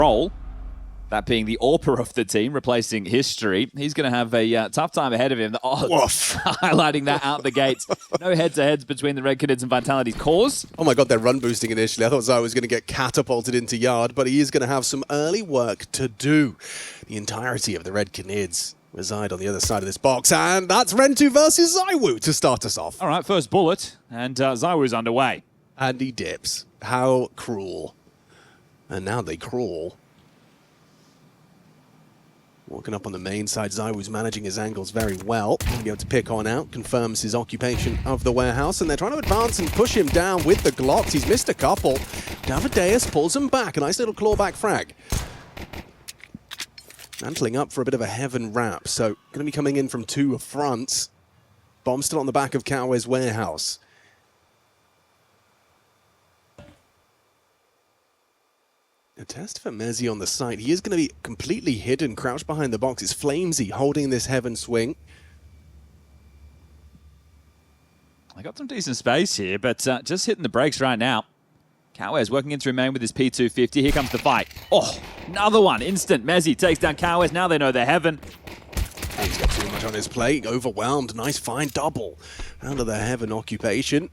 role, that being the AWPer of the team, replacing History. He's going to have a tough time ahead of him. The odds highlighting that out the gates. No head-to-heads between the RED Canids and Vitality's cores. Oh my god, they're run boosting initially. I thought Zai was going to get catapulted into yard, but he is going to have some early work to do. The entirety of the RED Canids reside on the other side of this box, and that's Rentu versus Zaiwu to start us off. All right, first bullet, and Zaiwu's underway. And he dips. How cruel. And now they crawl. Walking up on the main side, Zaiwu's managing his angles very well. He'll be able to pick on out, confirms his occupation of the warehouse, and they're trying to advance and push him down with the Glocks. He's missed a couple. Davideus pulls him back. A nice little clawback frag. Mantling up for a bit of a heaven wrap, so going to be coming in from two fronts. Bomb still on the back of Kawe's warehouse. A test for Mezzi on the site. He is going to be completely hidden, crouched behind the box. It's Flamesy holding this heaven swing. I got some decent space here, but just hitting the brakes right now. Kawe's working in through main with his P250. Here comes the fight. Oh, another one. Instant. Mezzi takes down Kawe's. Now they know they're heaven. He's got too much on his plate. Overwhelmed. Nice fine double. Out of the heaven occupation.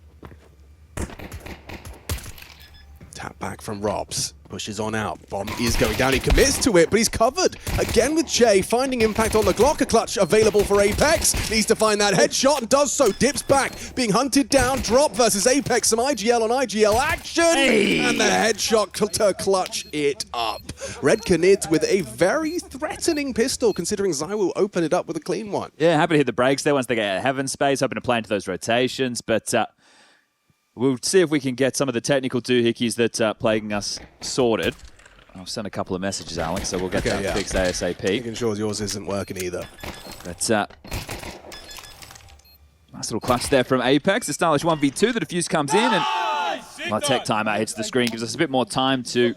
Tap back from Robs. Pushes on out. Bomb is going down. He commits to it, but he's covered. Again with Jay, finding impact on the Glock. A clutch available for Apex. Needs to find that headshot and does so. Dips back. Being hunted down. Drop versus Apex. Some IGL on IGL action. Hey. And the headshot to clutch it up. RED Canids with a very threatening pistol, considering Zai will open it up with a clean one. Yeah, happy to hit the brakes there once they get out of heaven space. Hoping to play into those rotations, but we'll see if we can get some of the technical doohickeys that are plaguing us sorted. I've sent a couple of messages, Alex, so we'll get that fixed ASAP. Making sure yours isn't working either. But nice little clutch there from Apex. The stylish 1v2. The defuse comes in, and my tech timeout hits the screen. Gives us a bit more time to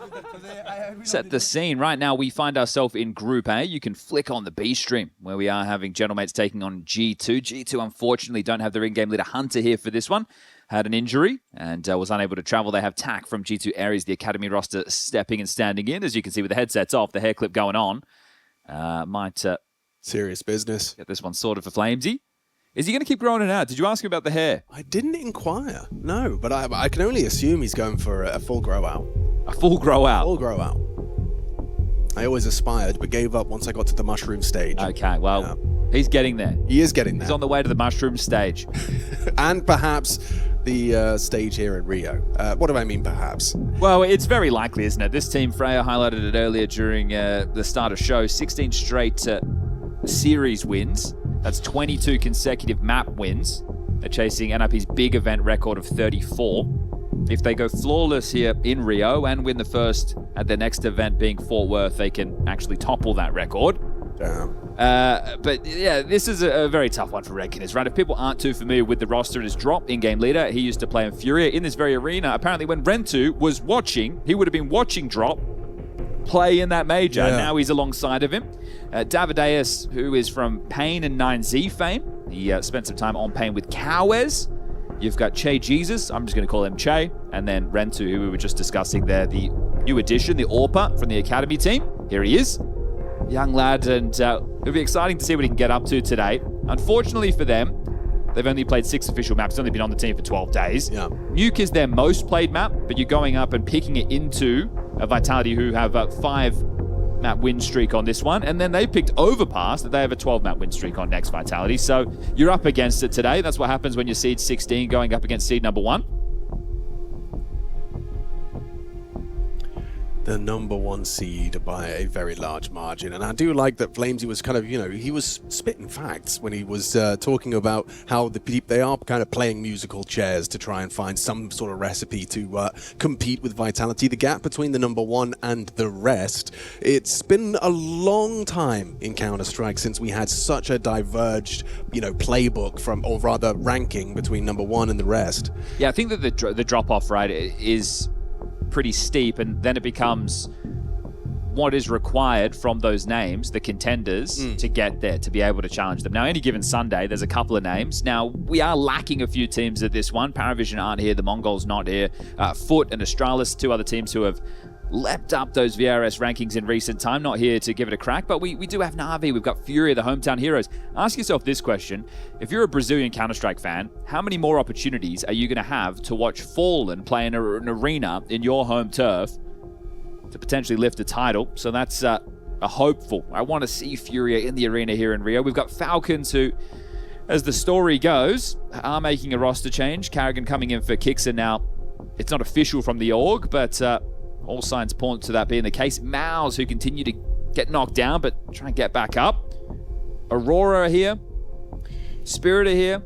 set the scene. Right now, we find ourselves in Group A. You can flick on the B stream, where we are having Gentlemates taking on G2. G2, unfortunately, don't have their in-game leader Hunter here for this one. Had an injury and was unable to travel. They have Tak from G2 Aries, the Academy roster, stepping and standing in. As you can see with the headsets off, the hair clip going on. Might serious business. Get this one sorted for Flamesy. Is he going to keep growing it out? Did you ask him about the hair? I didn't inquire, no, but I can only assume he's going for a full grow out. A full grow out? Full grow out. I always aspired, but gave up once I got to the mushroom stage. Okay, well, he's getting there. He is getting there. He's on the way to the mushroom stage. And perhaps the stage here in Rio. What do I mean, perhaps? Well, it's very likely, isn't it? This team, Freya highlighted it earlier during the start of show, 16 straight series wins. That's 22 consecutive map wins. They're chasing NIP's big event record of 34. If they go flawless here in Rio and win the first at their next event being Fort Worth, they can actually topple that record. Damn. But yeah, this is a very tough one for RED Canids, right? If people aren't too familiar with the roster and his Drop in-game leader, he used to play in Furia in this very arena. Apparently when Rentu was watching, he would have been watching Drop play in that major. Yeah. Now he's alongside of him. Davideus, who is from Pain and 9Z fame. He spent some time on Pain with Kawes. You've got Che Jesus, I'm just going to call him Che, and then Rentu, who we were just discussing there, the new addition, the AWPer from the Academy team. Here he is. Young lad, and it'll be exciting to see what he can get up to today. Unfortunately for them, they've only played 6 official maps, only been on the team for 12 days. Yeah. Nuke is their most played map, but you're going up and picking it into a Vitality who have a 5 map win streak on this one, and then they picked Overpass that they have a 12 map win streak on next Vitality. So you're up against it today. That's what happens when you're seed 16 going up against seed number 1. The number 1 seed by a very large margin. And I do like that Flamesy was kind of, he was spitting facts when he was talking about how they are kind of playing musical chairs to try and find some sort of recipe to compete with Vitality. The gap between the number 1 and the rest, it's been a long time in Counter-Strike since we had such a diverged, playbook from, or rather ranking between number 1 and the rest. Yeah, I think that the drop-off, right, is pretty steep, and then it becomes what is required from those names, the contenders, to get there, to be able to challenge them. Now, any given Sunday, there's a couple of names. Now, we are lacking a few teams at this one. Paravision aren't here, the Mongols not here. Foot and Astralis, 2 other teams who have leapt up those VRS rankings in recent time. Not here to give it a crack, but we do have Na'Vi. We've got Furia, the hometown heroes. Ask yourself this question. If you're a Brazilian Counter-Strike fan, how many more opportunities are you going to have to watch Fallen play in an arena in your home turf to potentially lift a title? So that's a hopeful. I want to see Furia in the arena here in Rio. We've got Falcons who, as the story goes, are making a roster change. Carrigan coming in for Kixer now. It's not official from the org, but all signs point to that being the case. Mouse, who continue to get knocked down, but try and get back up. Aurora are here. Spirit are here.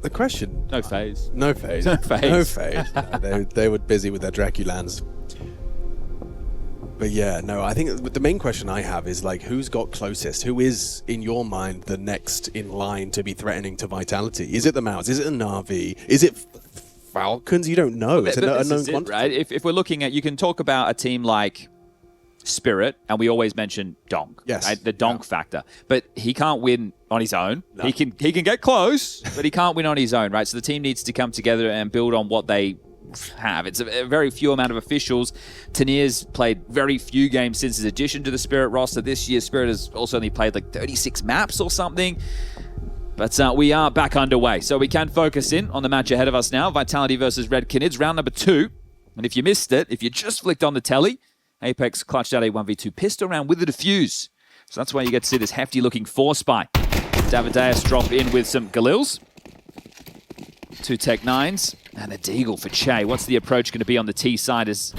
The question... No phase. No phase. No phase. No phase. they were busy with their Draculans. But yeah, no, I think the main question I have is, like, who's got closest? Who is, in your mind, the next in line to be threatening to Vitality? Is it the Mouse? Is it a Na'Vi? Is it Falcons? You don't know. It's an unknown quantity. Right? If we're looking at, you can talk about a team like Spirit, and we always mention Donk. Yes. Right? The Donk factor. But he can't win on his own. No. He can get close, but he can't win on his own, right? So the team needs to come together and build on what they have. It's a very few amount of officials. Tanir's played very few games since his addition to the Spirit roster. This year, Spirit has also only played like 36 maps or something. But we are back underway, so we can focus in on the match ahead of us now. Vitality versus Red Canids, round number 2. And if you missed it, if you just flicked on the telly, Apex clutched out a 1v2 pistol round with a defuse. So that's why you get to see this hefty-looking 4-spy. Davideus drop in with some Galils. 2 Tech 9s. And a Deagle for Che. What's the approach going to be on the T side as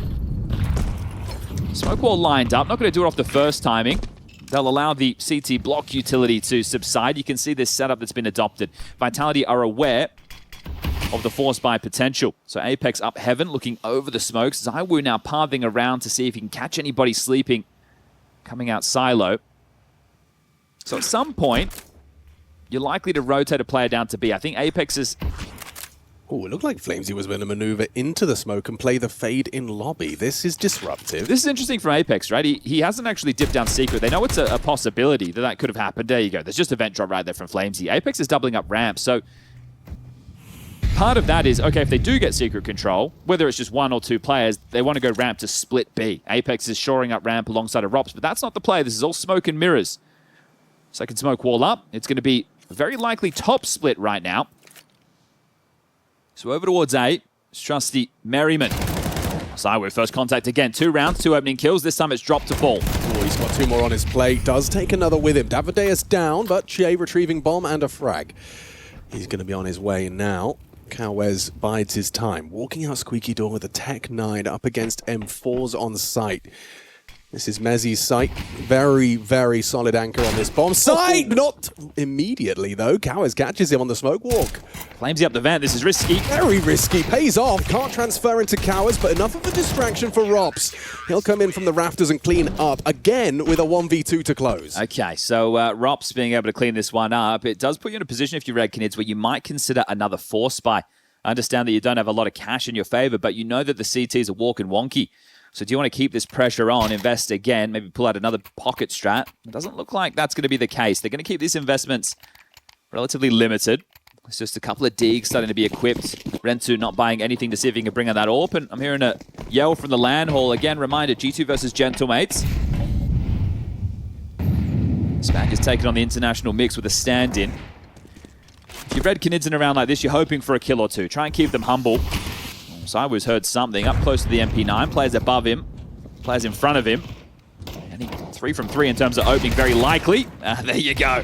Smoke Wall lined up. Not going to do it off the first timing. They'll allow the CT block utility to subside. You can see this setup that's been adopted. Vitality are aware of the 4-spy potential. So Apex up heaven, looking over the smokes. ZywOo now pathing around to see if he can catch anybody sleeping coming out silo. So at some point, you're likely to rotate a player down to B. I think Apex is... Oh, it looked like Flamesy was going to maneuver into the smoke and play the fade in lobby. This is disruptive. This is interesting for Apex, right? He hasn't actually dipped down secret. They know it's a possibility that could have happened. There you go. There's just a vent drop right there from Flamesy. Apex is doubling up ramp, so part of that is, okay, if they do get secret control, whether it's just 1 or 2 players, they want to go ramp to split B. Apex is shoring up ramp alongside of Rops, but that's not the play. This is all smoke and mirrors. Second smoke wall up. It's going to be very likely top split right now. So over towards A, it's trusty Merriman. ZywOo first contact again. 2 rounds, 2 opening kills. This time it's dropped to fall. Oh, he's got 2 more on his plate. Does take another with him. Davideus down, but Che retrieving bomb and a frag. He's going to be on his way now. Cowes bides his time. Walking out Squeaky Door with a Tech 9 up against M4s on site. This is Mezzi's site. Very, very solid anchor on this bomb site. Not immediately, though. Cowes catches him on the smoke walk. Flamesy up the vent. This is risky. Very risky. Pays off. Can't transfer into Cowes, but enough of a distraction for Rops. He'll come in from the rafters and clean up again with a 1v2 to close. Okay, so Rops being able to clean this one up. It does put you in a position, if you're Red Canids, where you might consider another 4-spy. I understand that you don't have a lot of cash in your favor, but you know that the CTs are walking wonky. So do you want to keep this pressure on, invest again, maybe pull out another pocket strat? It doesn't look like that's going to be the case. They're going to keep these investments relatively limited. It's just a couple of digs starting to be equipped. Rentu not buying anything to see if he can bring out that AWP. And I'm hearing a yell from the LAN hall. Again, reminder, G2 versus Gentlemates. Smack is taking on the international mix with a stand-in. If you've Red Canids in around like this, you're hoping for a kill or 2. Try and keep them humble. ZywOo's heard something up close to the MP9. Players above him. Players in front of him. And he 3 from 3 in terms of opening, very likely. There you go.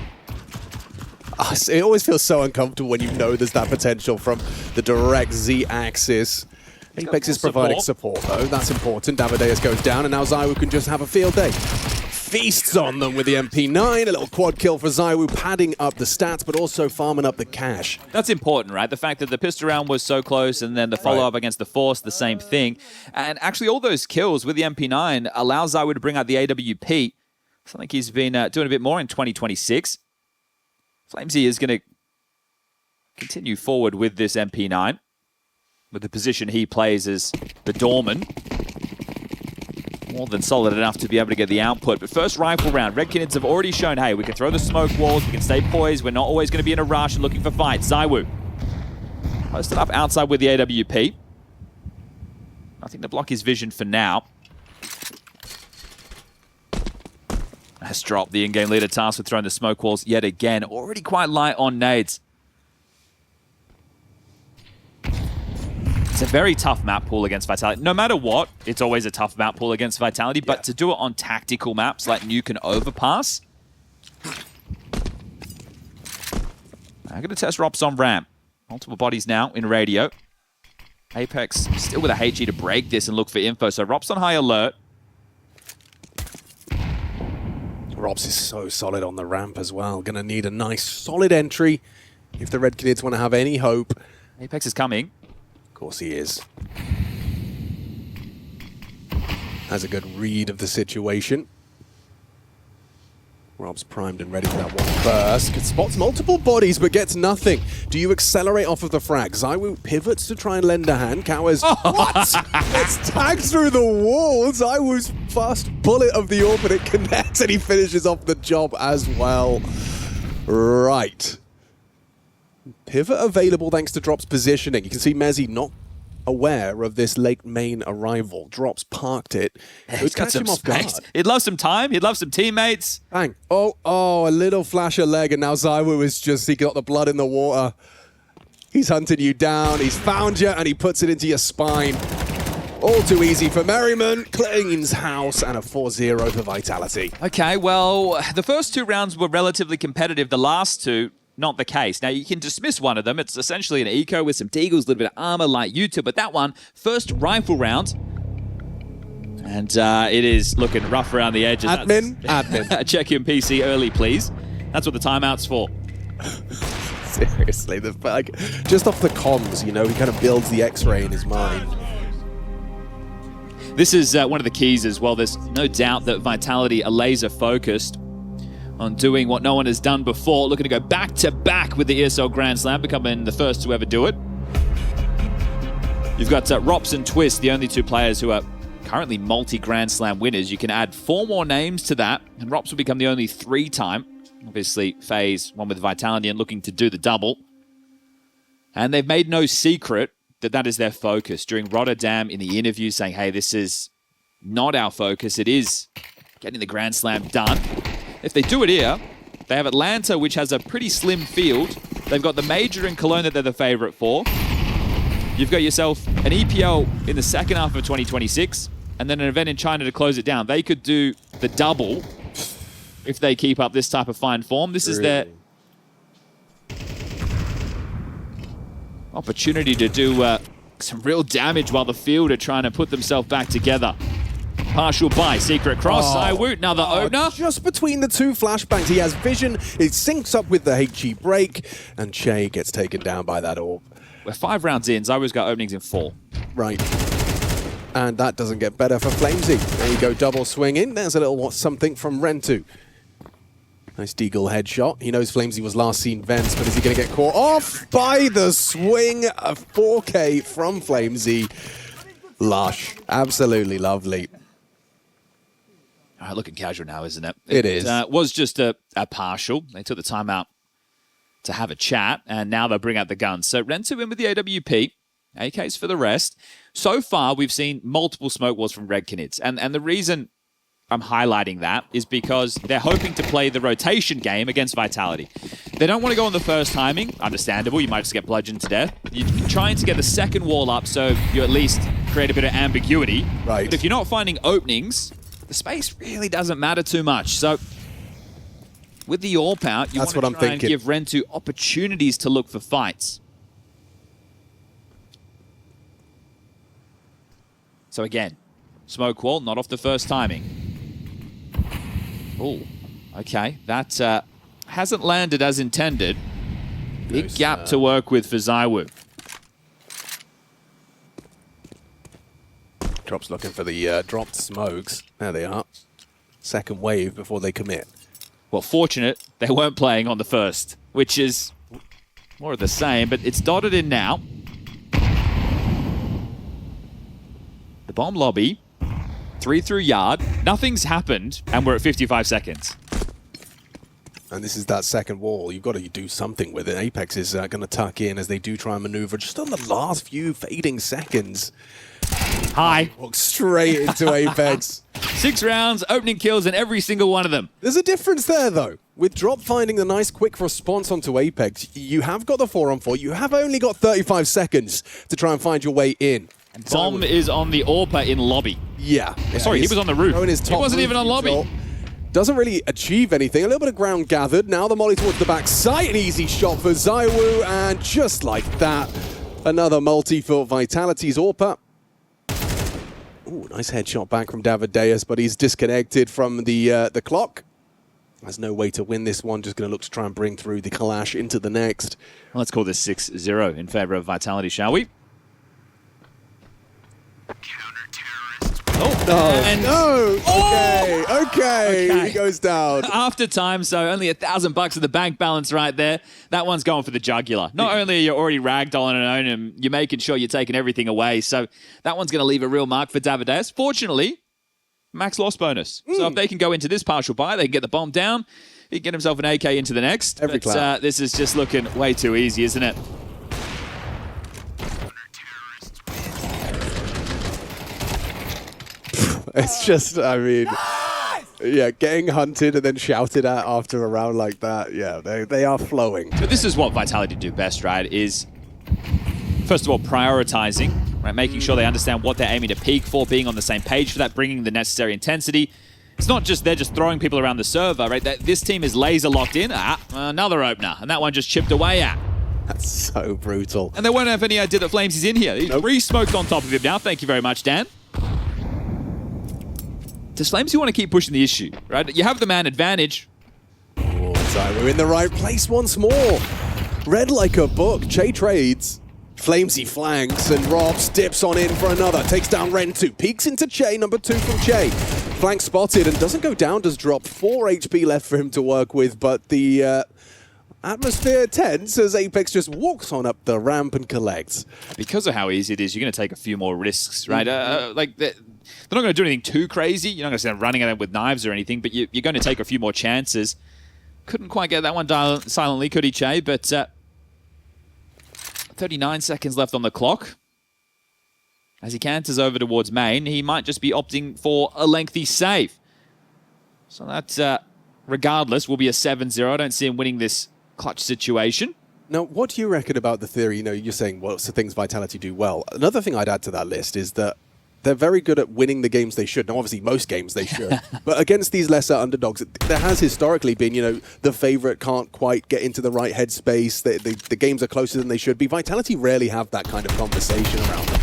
It always feels so uncomfortable when you know there's that potential from the direct Z-axis. Apex is providing support, though. That's important. Davideus goes down, and now ZywOo can just have a field day. Feasts on them with the MP9. A little quad kill for ZywOo, padding up the stats, but also farming up the cash. That's important, right? The fact that the pistol round was so close, and then the follow-up against the Force, the same thing. And actually, all those kills with the MP9 allow ZywOo to bring out the AWP. So I think he's been doing a bit more in 2026. Flamesy is going to continue forward with this MP9, with the position he plays as the doorman. More than solid enough to be able to get the output. But first rifle round, Red Canids have already shown, hey, we can throw the smoke walls, we can stay poised, we're not always going to be in a rush and looking for fights. ZywOo posted up outside with the AWP. Nothing to block his vision for now. Has dropped the in-game leader task with throwing the smoke walls yet again. Already quite light on nades. It's a very tough map pool against Vitality. No matter what, it's always a tough map pool against Vitality, but to do it on tactical maps like Nuke and Overpass. I'm going to test Rops on ramp. Multiple bodies now in radio. Apex still with a HE to break this and look for info, so Rops on high alert. Robs is so solid on the ramp as well. Going to need a nice solid entry if the Red Canids want to have any hope. Apex is coming. Of course he is. Has a good read of the situation. Rob's primed and ready for that one burst. Spots multiple bodies but gets nothing. Do you accelerate off of the frag? Zywoo pivots to try and lend a hand. Cowers, what? It's tagged through the wall. Zywoo's fast bullet of the AWP, and it connects and he finishes off the job as well. Right. Pivot available thanks to Drop's positioning. You can see Mezzy not aware of this late main arrival. Drops parked it. He's got some space. He'd love some time. He'd love some teammates. Bang. Oh, a little flash of leg, and now Zywoo is just, he got the blood in the water. He's hunting you down. He's found you, and he puts it into your spine. All too easy for Merriman. Cleans house, and a 4-0 for Vitality. Okay, well, the first two rounds were relatively competitive. The last two, not the case. Now, you can dismiss one of them. It's essentially an eco with some deagles, a little bit of armor like U2, but that one, first rifle round. And it is looking rough around the edges. Admin. Check in PC early, please. That's what the timeout's for. Seriously, just off the comms, you know, he kind of builds the X-ray in his mind. This is one of the keys as well. There's no doubt that Vitality are laser focused on doing what no one has done before, looking to go back-to-back with the ESL Grand Slam, becoming the first to ever do it. You've got Rops and Twist, the only two players who are currently multi-Grand Slam winners. You can add 4 more names to that, and Rops will become the only 3-time. Obviously, FaZe, one with Vitality, and looking to do the double. And they've made no secret that that is their focus. During Rotterdam, in the interview, saying, hey, this is not our focus. It is getting the Grand Slam done. If they do it here, they have Atlanta, which has a pretty slim field. They've got the Major in Cologne that they're the favorite for. You've got yourself an EPL in the second half of 2026, and then an event in China to close it down. They could do the double if they keep up this type of fine form. This is their opportunity to do some real damage while the field are trying to put themselves back together. Partial buy, secret cross, Zywoo, another opener. Just between the two flashbangs, he has vision, it syncs up with the HE break, and Che gets taken down by that orb. We're 5 rounds in, Zywoo's got openings in 4. Right. And that doesn't get better for Flamesy. There you go, double swing in. There's a little something from Rentu. Nice deagle headshot. He knows Flamesy was last seen vents, but is he going to get caught off by the swing of 4K from Flamesy? Lush. Absolutely lovely. All right, looking casual now, isn't it? It is. Was just a partial. They took the time out to have a chat, and now they'll bring out the guns. So Rentu in with the AWP. AKs for the rest. So far, we've seen multiple smoke walls from RED Canids. And the reason I'm highlighting that is because they're hoping to play the rotation game against Vitality. They don't want to go on the first timing. Understandable. You might just get bludgeoned to death. You're trying to get the second wall up so you at least create a bit of ambiguity. Right. But if you're not finding openings, the space really doesn't matter too much. So with the AWP out, you want to try and give Rentu opportunities to look for fights. So again, smoke wall, not off the first timing. Oh, okay. That hasn't landed as intended. Big gap to work with for Zywoo. Drop's looking for the dropped smokes. There they are. Second wave before they commit. Well, fortunate they weren't playing on the first, which is more of the same, but it's dotted in now. The bomb lobby, 3 through yard. Nothing's happened, and we're at 55 seconds. And this is that second wall. You've got to do something with it. Apex is going to tuck in as they do try and maneuver just on the last few fading seconds. Hi. Walks straight into Apex. 6 rounds, opening kills in every single one of them. There's a difference there, though. With Drop finding the nice quick response onto Apex, you have got the 4-on-4. You have only got 35 seconds to try and find your way in. And Bomb is on the AWP in lobby. Yeah. Sorry, he was on the roof. He wasn't even on lobby. Control. Doesn't really achieve anything. A little bit of ground gathered. Now the molly towards the backside. An easy shot for Zywoo. And just like that, another multi for Vitality's AWP. Ooh, nice headshot back from Davideus, but he's disconnected from the clock. There's no way to win this one. Just going to look to try and bring through the Kalash into the next. Well, let's call this 6-0 in favor of Vitality, shall we? Oh, no. No. Okay. He goes down. After time, so only $1,000 of the bank balance right there. That one's going for the jugular. Not only are you already ragdolling and owning him, you're making sure you're taking everything away. So that one's going to leave a real mark for Davideus. Fortunately, max loss bonus. So if they can go into this partial buy, they can get the bomb down. He can get himself an AK into the next. But this is just looking way too easy, isn't it? It's just, I mean, yeah, getting hunted and then shouted at after a round like that, yeah, they are flowing. But this is what Vitality do best, right? Is, first of all, prioritizing, right? Making sure they understand what they're aiming to peak for, being on the same page for that, bringing the necessary intensity. It's not just they're just throwing people around the server, right? This team is laser locked in. Another opener, and that one just chipped away at. That's so brutal. And they won't have any idea that Flames is in here. He's re-smoked on top of him now. Thank you very much, Dan. Does Flames, you want to keep pushing the issue, right? You have the man advantage. Oh, we're in the right place once more. Red like a book. Che trades. Flamesy flanks and Robs dips on in for another. Takes down Ren2. Peeks into Che. Number 2 from Che. Flank spotted and doesn't go down. Does drop 4 HP left for him to work with. But the atmosphere tense as Apex just walks on up the ramp and collects. Because of how easy it is, you're going to take a few more risks, right? They're not going to do anything too crazy. You're not going to stand running at them with knives or anything, but you're going to take a few more chances. Couldn't quite get that one down silently, could he, Che? But 39 seconds left on the clock. As he canters over towards main, he might just be opting for a lengthy save. So that, regardless, will be a 7-0. I don't see him winning this clutch situation. Now, what do you reckon about the theory? You know, you're saying what's the things Vitality do well. Another thing I'd add to that list is that they're very good at winning the games they should. Now, obviously, most games they should. But against these lesser underdogs, there has historically been, you know, the favorite can't quite get into the right headspace. The games are closer than they should be. Vitality rarely have that kind of conversation around them.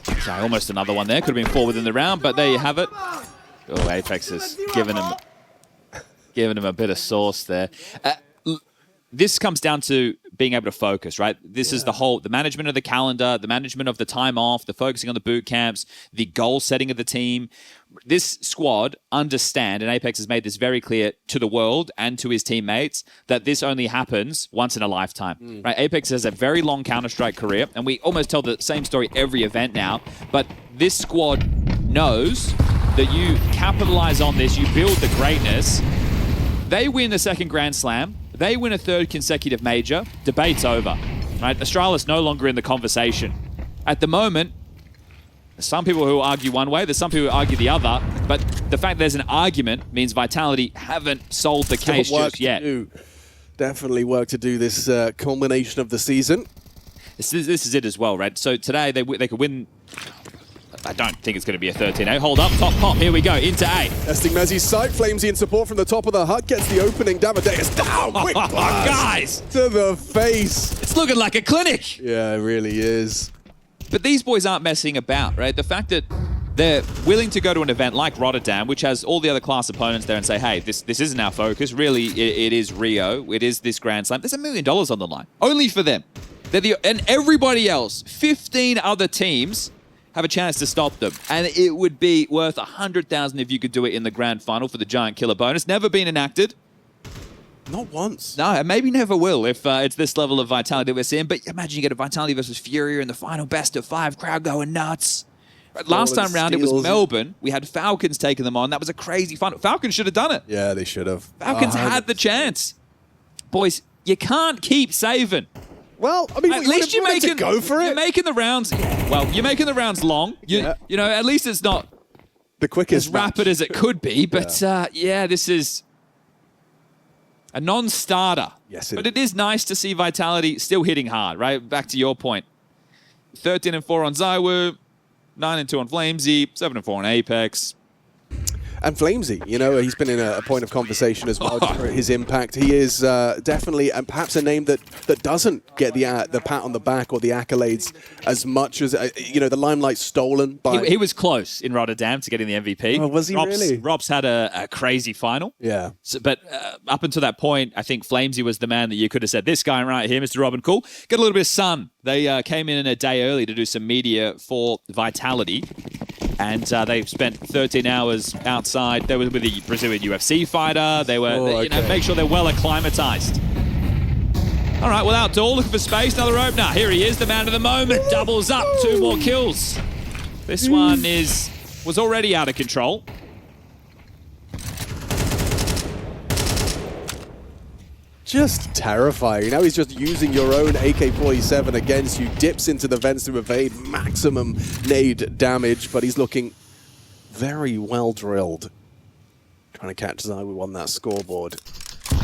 Okay, almost another one there. Could have been 4 within the round, but there you have it. Oh, Apex has given him a bit of sauce there. This comes down to being able to focus, right? This is the management of the calendar, the management of the time off, the focusing on the boot camps, the goal setting of the team. This squad understand, and Apex has made this very clear to the world and to his teammates, that this only happens once in a lifetime, right? Apex has a very long Counter-Strike career, and we almost tell the same story every event now, but this squad knows that you capitalize on this, you build the greatness. They win a second Grand Slam, they win a 3rd consecutive major, debate's over, right? Astralis no longer in the conversation. At the moment, there's some people who argue one way, there's some people who argue the other, but the fact there's an argument means Vitality haven't solved the case just yet. Definitely work to do this culmination of the season. This is it as well, right? So today they could win. I don't think it's going to be a 13-A. Hold up, top pop, here we go, into A. Testing Mezzi's sight, Flamesy in support from the top of the hut, gets the opening, Davideus down, quick blast guys! To the face. It's looking like a clinic! Yeah, it really is. But these boys aren't messing about, right? The fact that they're willing to go to an event like Rotterdam, which has all the other class opponents there and say, hey, this isn't our focus, really it is Rio, it is this Grand Slam. There's $1 million on the line, only for them. And everybody else, 15 other teams, have a chance to stop them. And it would be worth $100,000 if you could do it in the grand final for the Giant Killer bonus. Never been enacted. Not once. No, and maybe never will if it's this level of Vitality that we're seeing. But imagine you get a Vitality versus Furia in the final best of 5, crowd going nuts. Last time round, it was Melbourne. We had Falcons taking them on. That was a crazy final. Falcons should have done it. Yeah, they should have. Falcons had the chance. Boys, you can't keep saving. Well, I mean, At least you're making go for You're it. making the rounds. Well, you're making the rounds long. You know, at least it's not The quickest as rapid as it could be. But yeah, this is a non-starter. Yes, but it is nice to see Vitality still hitting hard. Right, back to your point. 13-4 on Zywoo, 9-2 on Flamesy, 7-4 on Apex. And Flamesy, you know, he's been in a point of conversation as well for his impact. He is definitely, and perhaps a name that doesn't get the pat on the back or the accolades as much as, you know, the limelight's stolen by... He was close in Rotterdam to getting the MVP. Oh, was he really? Rob's had a crazy final. Yeah. So, but up until that point, I think Flamesy was the man that you could have said, this guy right here, Mr. Robin Cool, get a little bit of sun. They came in a day early to do some media for Vitality. And they've spent 13 hours outside. They were with the Brazilian UFC fighter. They were, you know, make sure they're well acclimatized. All right, well, Outdoor looking for space. Another opener. Here he is, the man of the moment. Doubles up, 2 more kills. This one was already out of control. Just terrifying. Now he's just using your own AK-47 against you, dips into the vents to evade maximum nade damage, but he's looking very well drilled. Trying to catch Zywoo on that scoreboard.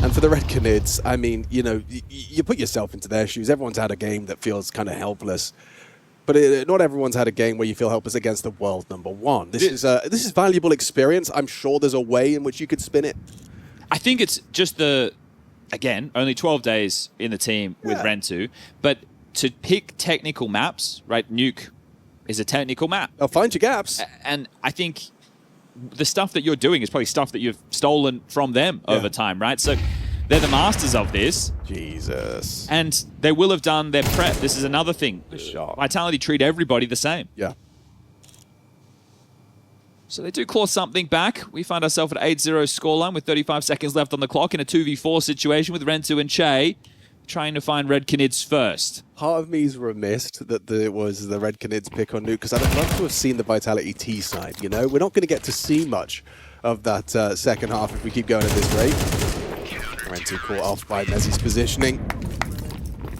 And for the Red Canids, I mean, you know, you put yourself into their shoes. Everyone's had a game that feels kind of helpless. But not everyone's had a game where you feel helpless against the world #1. This is valuable experience. I'm sure there's a way in which you could spin it. I think it's just again, only 12 days in the team with Rentu, but to pick technical maps, right? Nuke is a technical map. I'll find your gaps. And I think the stuff that you're doing is probably stuff that you've stolen from them over time, right? So they're the masters of this. Jesus. And they will have done their prep. This is another thing. Vitality treat everybody the same. Yeah. So they do claw something back. We find ourselves at 8-0 scoreline with 35 seconds left on the clock in a 2v4 situation with Rentu and Che trying to find Red Canids first. Part of me is remiss that it was the Red Canids pick on Nuke, because I'd love to have seen the Vitality T side, you know? We're not going to get to see much of that second half if we keep going at this rate. Rentu caught off by Mezzy's positioning.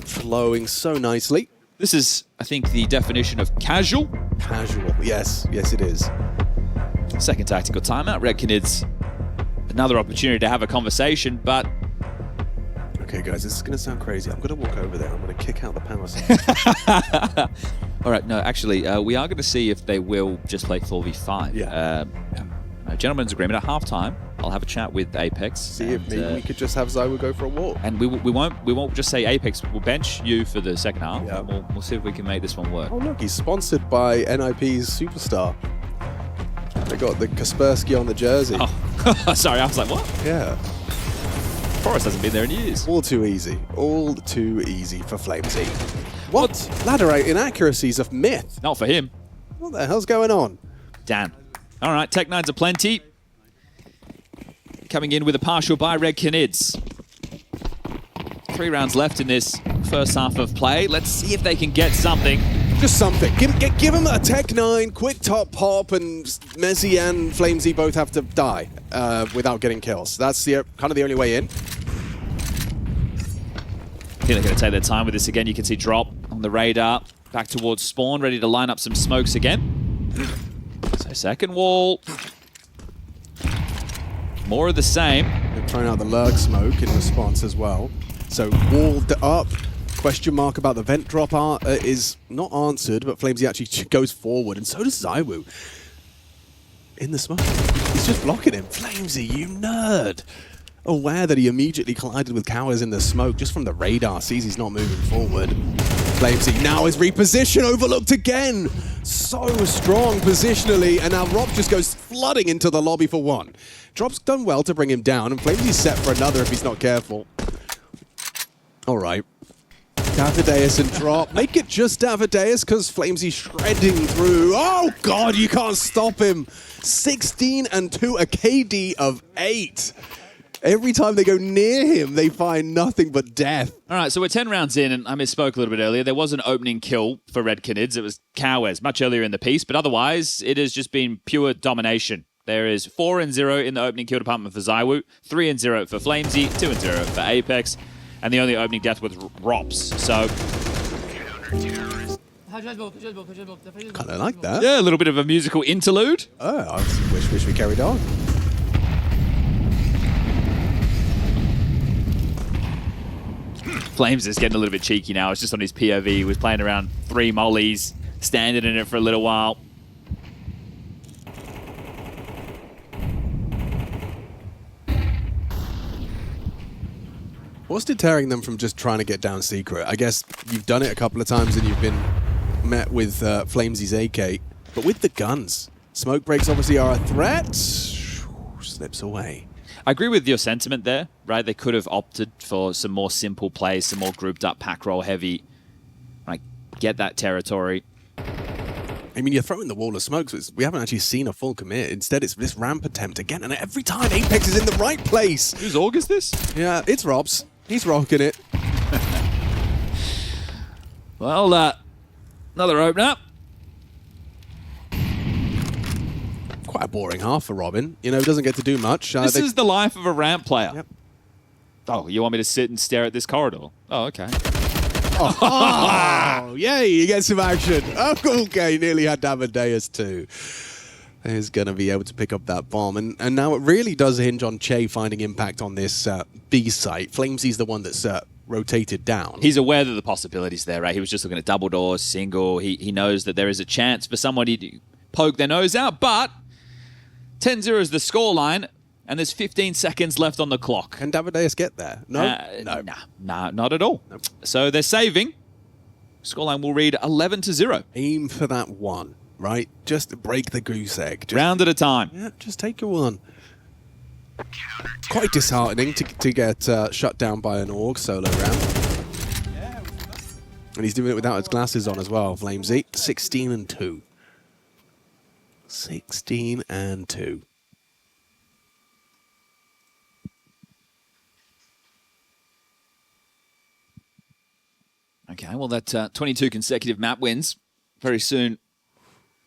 Flowing so nicely. This is, I think, the definition of casual. Casual, yes. Yes, it is. Second tactical timeout. Red Canids, another opportunity to have a conversation, but... Okay, guys, this is going to sound crazy. I'm going to walk over there. I'm going to kick out the power supply. All right, no, actually, we are going to see if they will just play 4v5. Yeah. A gentleman's agreement at halftime. I'll have a chat with Apex. See if maybe we could just have Zywoo go for a walk. And we won't just say Apex. We'll bench you for the second half. Yeah. We'll see if we can make this one work. Oh, look, he's sponsored by NIP's Superstar. They got the Kaspersky on the jersey. Oh, sorry, I was like, what? Yeah. Forrest hasn't been there in years. All too easy. All too easy for Flamesy. What? Ladder inaccuracies of myth. Not for him. What the hell's going on? Damn. All right, Tech Nines are plenty. Coming in with a partial by Red Canids. 3 rounds left in this first half of play. Let's see if they can get something. Just something. Give him a Tech 9, quick top pop, and Mezzy and Flamesy both have to die without getting kills. That's kind of the only way in. I think they're going to take their time with this again. You can see Drop on the radar. Back towards spawn, ready to line up some smokes again. So second wall. More of the same. They're trying out the lurk smoke in response as well. So walled up. Question mark about the vent drop is not answered, but Flamesy actually goes forward, and so does Zywoo. In the smoke. He's just blocking him. Flamesy, you nerd! Aware that he immediately collided with Cowers in the smoke just from the radar, sees he's not moving forward. Flamesy now is reposition, overlooked again! So strong positionally, and now Rob just goes flooding into the lobby for one. Drop's done well to bring him down, and Flamesy's set for another if he's not careful. Alright. Davideus and Drop. Make it just Davideus, because Flamesy's shredding through. Oh god, you can't stop him! 16 and 2, a KD of 8. Every time they go near him, they find nothing but death. All right, so we're 10 rounds in, and I misspoke a little bit earlier. There was an opening kill for Red Canids. It was Cowers much earlier in the piece, but otherwise, it has just been pure domination. There is 4-0 in the opening kill department for Zywoo, 3-0 for Flamesy, 2-0 for Apex. and the only opening death was Rops. So Kind of like that. yeah, a little bit of a musical interlude. Oh, I wish we carried on. Flames is getting a little bit cheeky now. It's just on his POV. He was playing around 3 mollies, standing in it for a little while. What's deterring them from just trying to get down secret? I guess you've done it a couple of times and you've been met with Flamesy's AK. But with the guns, smoke breaks obviously are a threat. Slips away. I agree with your sentiment there, right? They could have opted for some more simple plays, some more grouped up pack roll heavy. Like, get that territory. I mean, you're throwing the wall of smoke, so we haven't actually seen a full commit. Instead, it's this ramp attempt again, and every time Apex is in the right place. Whose org is this? Yeah, it's Rob's. He's rocking it. Well, another opener. Quite a boring half for Robin. You know, he doesn't get to do much. This is the life of a ramp player. Yep. Oh, you want me to sit and stare at this corridor? Oh, okay. Oh, yay, he gets some action. Oh, okay, nearly had Amadeus too. He's going to be able to pick up that bomb. And now it really does hinge on Che finding impact on this B site. Flamesy's the one that's rotated down. He's aware that the possibilities there, right? He was just looking at double doors, single. He knows that there is a chance for somebody to poke their nose out, but 10-0 is the scoreline, and there's 15 seconds left on the clock. Can Amadeus get there? No? No. Nah, not at all. Nope. So they're saving. Scoreline will read 11-0. Aim for that one, right? Just break the goose egg. Just, Round at a time. yeah, just take your one. Quite disheartening to get shut down by an org solo round. And he's doing it without his glasses on as well, Flamesy. 16-2. 16-2. Okay, well, that 22 consecutive map wins very soon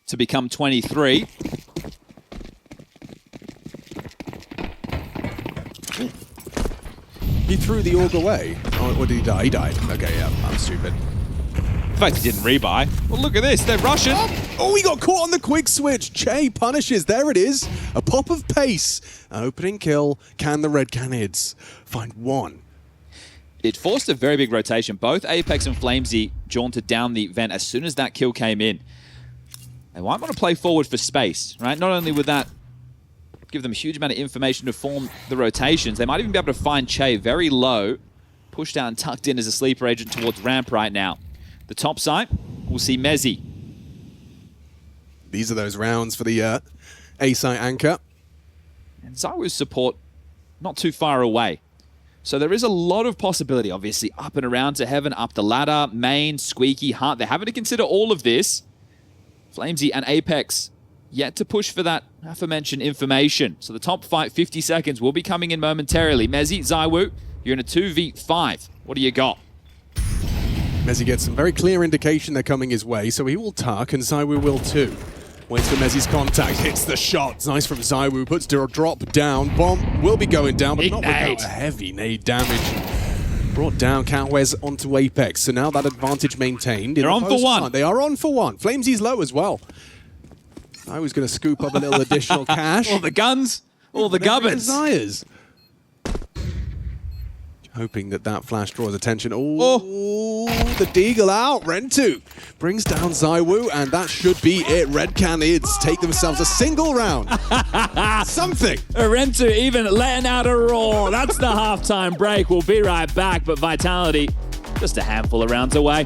to become 23. He threw the org away. Oh, what did he die? He died. Okay, yeah, I'm stupid. In fact, he didn't rebuy. Well, look at this. They're rushing. Oh, he got caught on the quick switch. Che punishes. There it is. A pop of pace. An opening kill. Can the Red Canids find one? It forced a very big rotation. Both Apex and Flamesy jaunted down the vent as soon as that kill came in. They might want to play forward for space, right? Not only would that give them a huge amount of information to form the rotations, they might even be able to find Che very low, pushed out and tucked in as a sleeper agent towards ramp right now. The top side, we'll see Mezzy. These are those rounds for the A-site anchor. And Zawu's support not too far away. So there is a lot of possibility, obviously, up and around to heaven, up the ladder, main, squeaky, heart. They're having to consider all of this. Flamesy and Apex yet to push for that aforementioned information. So the top fight, 50 seconds, will be coming in momentarily. Mezzy, Zawu, you're in a 2v5. What do you got? Mezzy gets some very clear indication they're coming his way, so he will tuck, and Zywoo will too. Waits for Mezzy's contact, hits the shot. Nice from Zywoo, puts a drop down. Bomb will be going down, but not without a heavy nade damage. Brought down Countwes onto Apex, so now that advantage maintained. They're on for one. They are on for one. Flamesy's low as well. I was going to scoop up a little additional cash. All the guns, all the gubbins. Desires. Hoping that flash draws attention. Oh, the Deagle out. Rentu brings down Zywoo, and that should be it. Red Canids take themselves a single round. Something. Rentu even letting out a roar. That's the halftime break. We'll be right back, but Vitality just a handful of rounds away.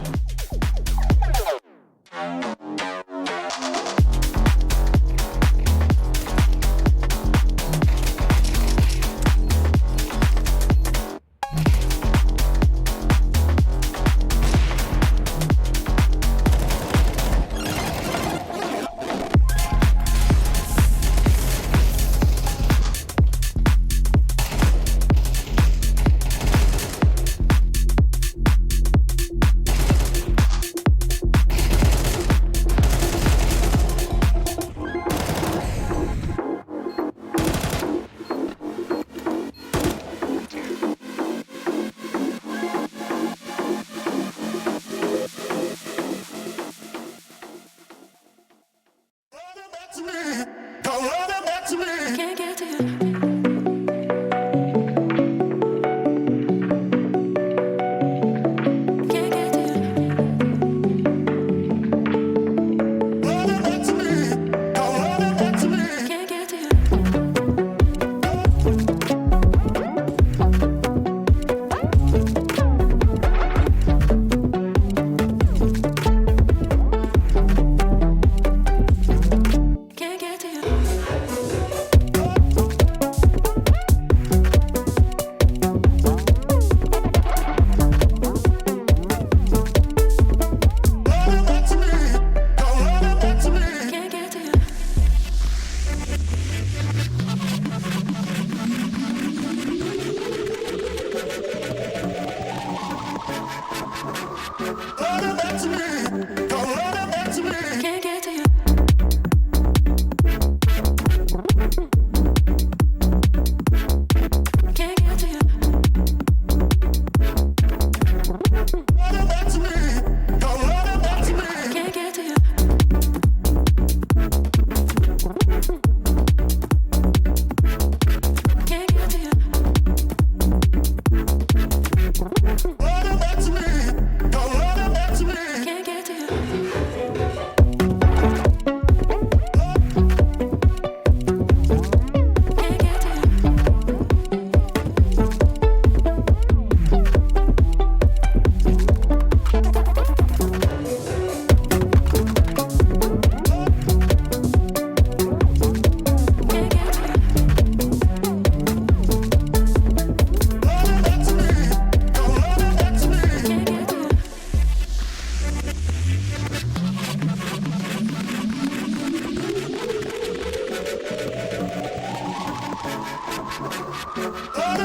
Can't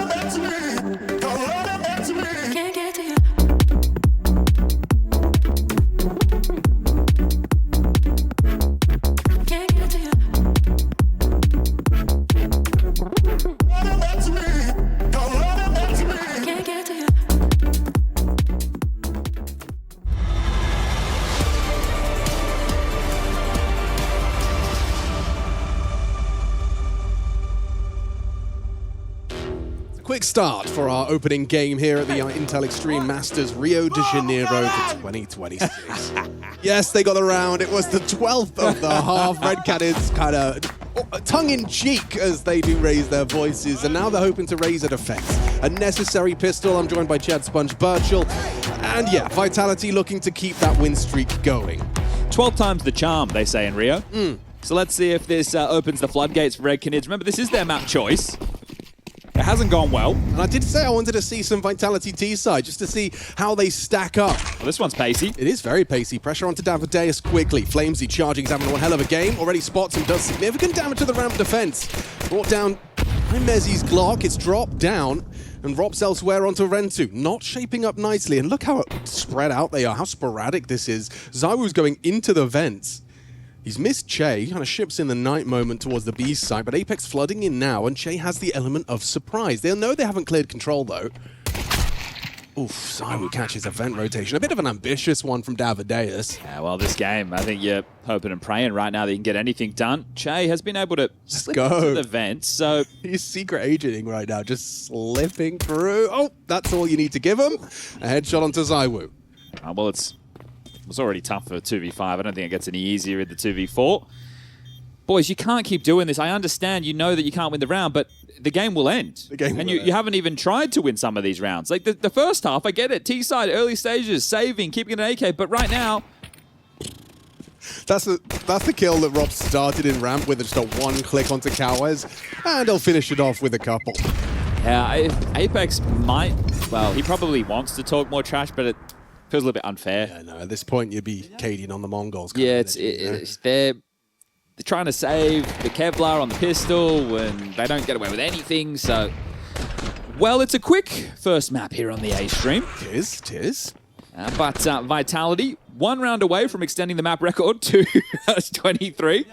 get to you. Can't get to you. Can't get to you. Quick start for our opening game here at the Intel Extreme Masters Rio de Janeiro for 2026. Yes, they got the round. It was the 12th of the half. Red Canids kind of tongue-in-cheek as they do raise their voices, and now they're hoping to raise a defense. A necessary pistol. I'm joined by Chad Sponge Birchall. And yeah, Vitality looking to keep that win streak going. 12 times the charm, they say in Rio. So let's see if this opens the floodgates for Red Canids. Remember, this is their map choice. It hasn't gone well. And I did say I wanted to see some Vitality T-side, just to see how they stack up. Well, this one's pacey. It is very pacey. Pressure onto Davideus quickly. Flamesy charging. He's having one hell of a game. Already spots and does significant damage to the ramp defense. Brought down by Mezzi's Glock. It's dropped down and drops elsewhere onto Rentu. Not shaping up nicely. And look how spread out they are, how sporadic this is. Zawu's going into the vents. He's missed Che, kind of ships in the night moment towards the B side, but Apex flooding in now, and Che has the element of surprise. They'll know they haven't cleared control, though. Oof, Zawu catches a vent rotation. A bit of an ambitious one from Davideus. Yeah, well, this game, I think you're hoping and praying right now that you can get anything done. Che has been able to slip into the vents, so... He's secret agenting right now, just slipping through. Oh, that's all you need to give him. A headshot onto Zawu. Well, it was already tough for 2v5. I don't think it gets any easier in the 2v4. Boys, you can't keep doing this. I understand you know that you can't win the round, but the game will end. And you haven't even tried to win some of these rounds. Like the first half, I get it. T-side, early stages, saving, keeping an AK, but right now... That's the kill that Rob started in ramp with just a one click onto Cowes, and he'll finish it off with a couple. Yeah, Apex might... Well, he probably wants to talk more trash, but it feels a little bit unfair. Yeah, no, at this point, you'd be Cadian on the Mongols. Yeah, they're trying to save the Kevlar on the pistol, and they don't get away with anything, so... Well, it's a quick first map here on the A stream. It is. But Vitality, one round away from extending the map record to 23.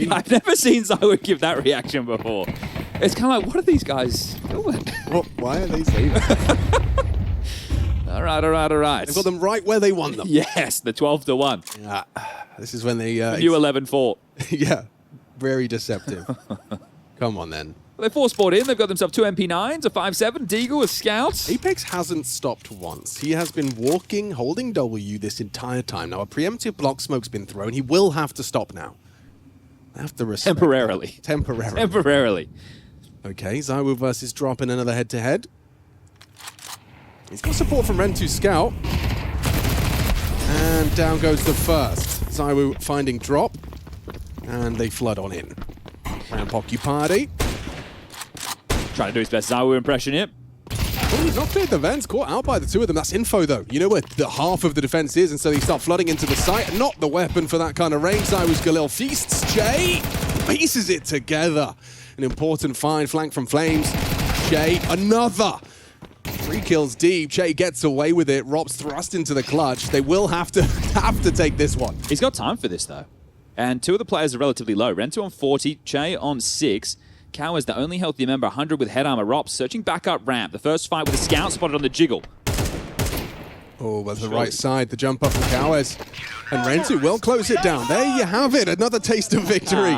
I've never seen Zawu give that reaction before. It's kind of like, what are these guys doing? Why are they saying that? All right. They've got them right where they want them. Yes, the 12-1. Yeah, this is when they... New 11-4. Yeah, very deceptive. Come on, then. Well, they force-sport in. They've got themselves 2 MP9s, a 5.7, Deagle, a Scout. Apex hasn't stopped once. He has been walking, holding W this entire time. Now, a preemptive block smoke's been thrown. He will have to stop now. They have to respect Temporarily. that. Temporarily. Temporarily. Okay, Zawu versus Drop in another head-to-head. He's got support from Rentu Scout. And down goes the first. Zawu finding Drop. And they flood on in. Ramp occupied. Trying to do his best Zawu impression here. Oh, he's not cleared the vents, caught out by the two of them. That's info, though. You know where the half of the defense is, and so they start flooding into the site. Not the weapon for that kind of range. Zawu's Galil feasts. Che pieces it together. An important find, flank from Flames. Che, another. 3 kills deep. Che gets away with it. Rob's thrust into the clutch. They will have to take this one. He's got time for this, though. And 2 of the players are relatively low. Rentu on 40, Che on 6. Cow is the only healthy member, 100 with head armor. Rops searching back up ramp. The first fight with a Scout spotted on the jiggle. Oh, that's the right side. The jump up from Cowes. And Rentu will close it down. There you have it. Another taste of victory.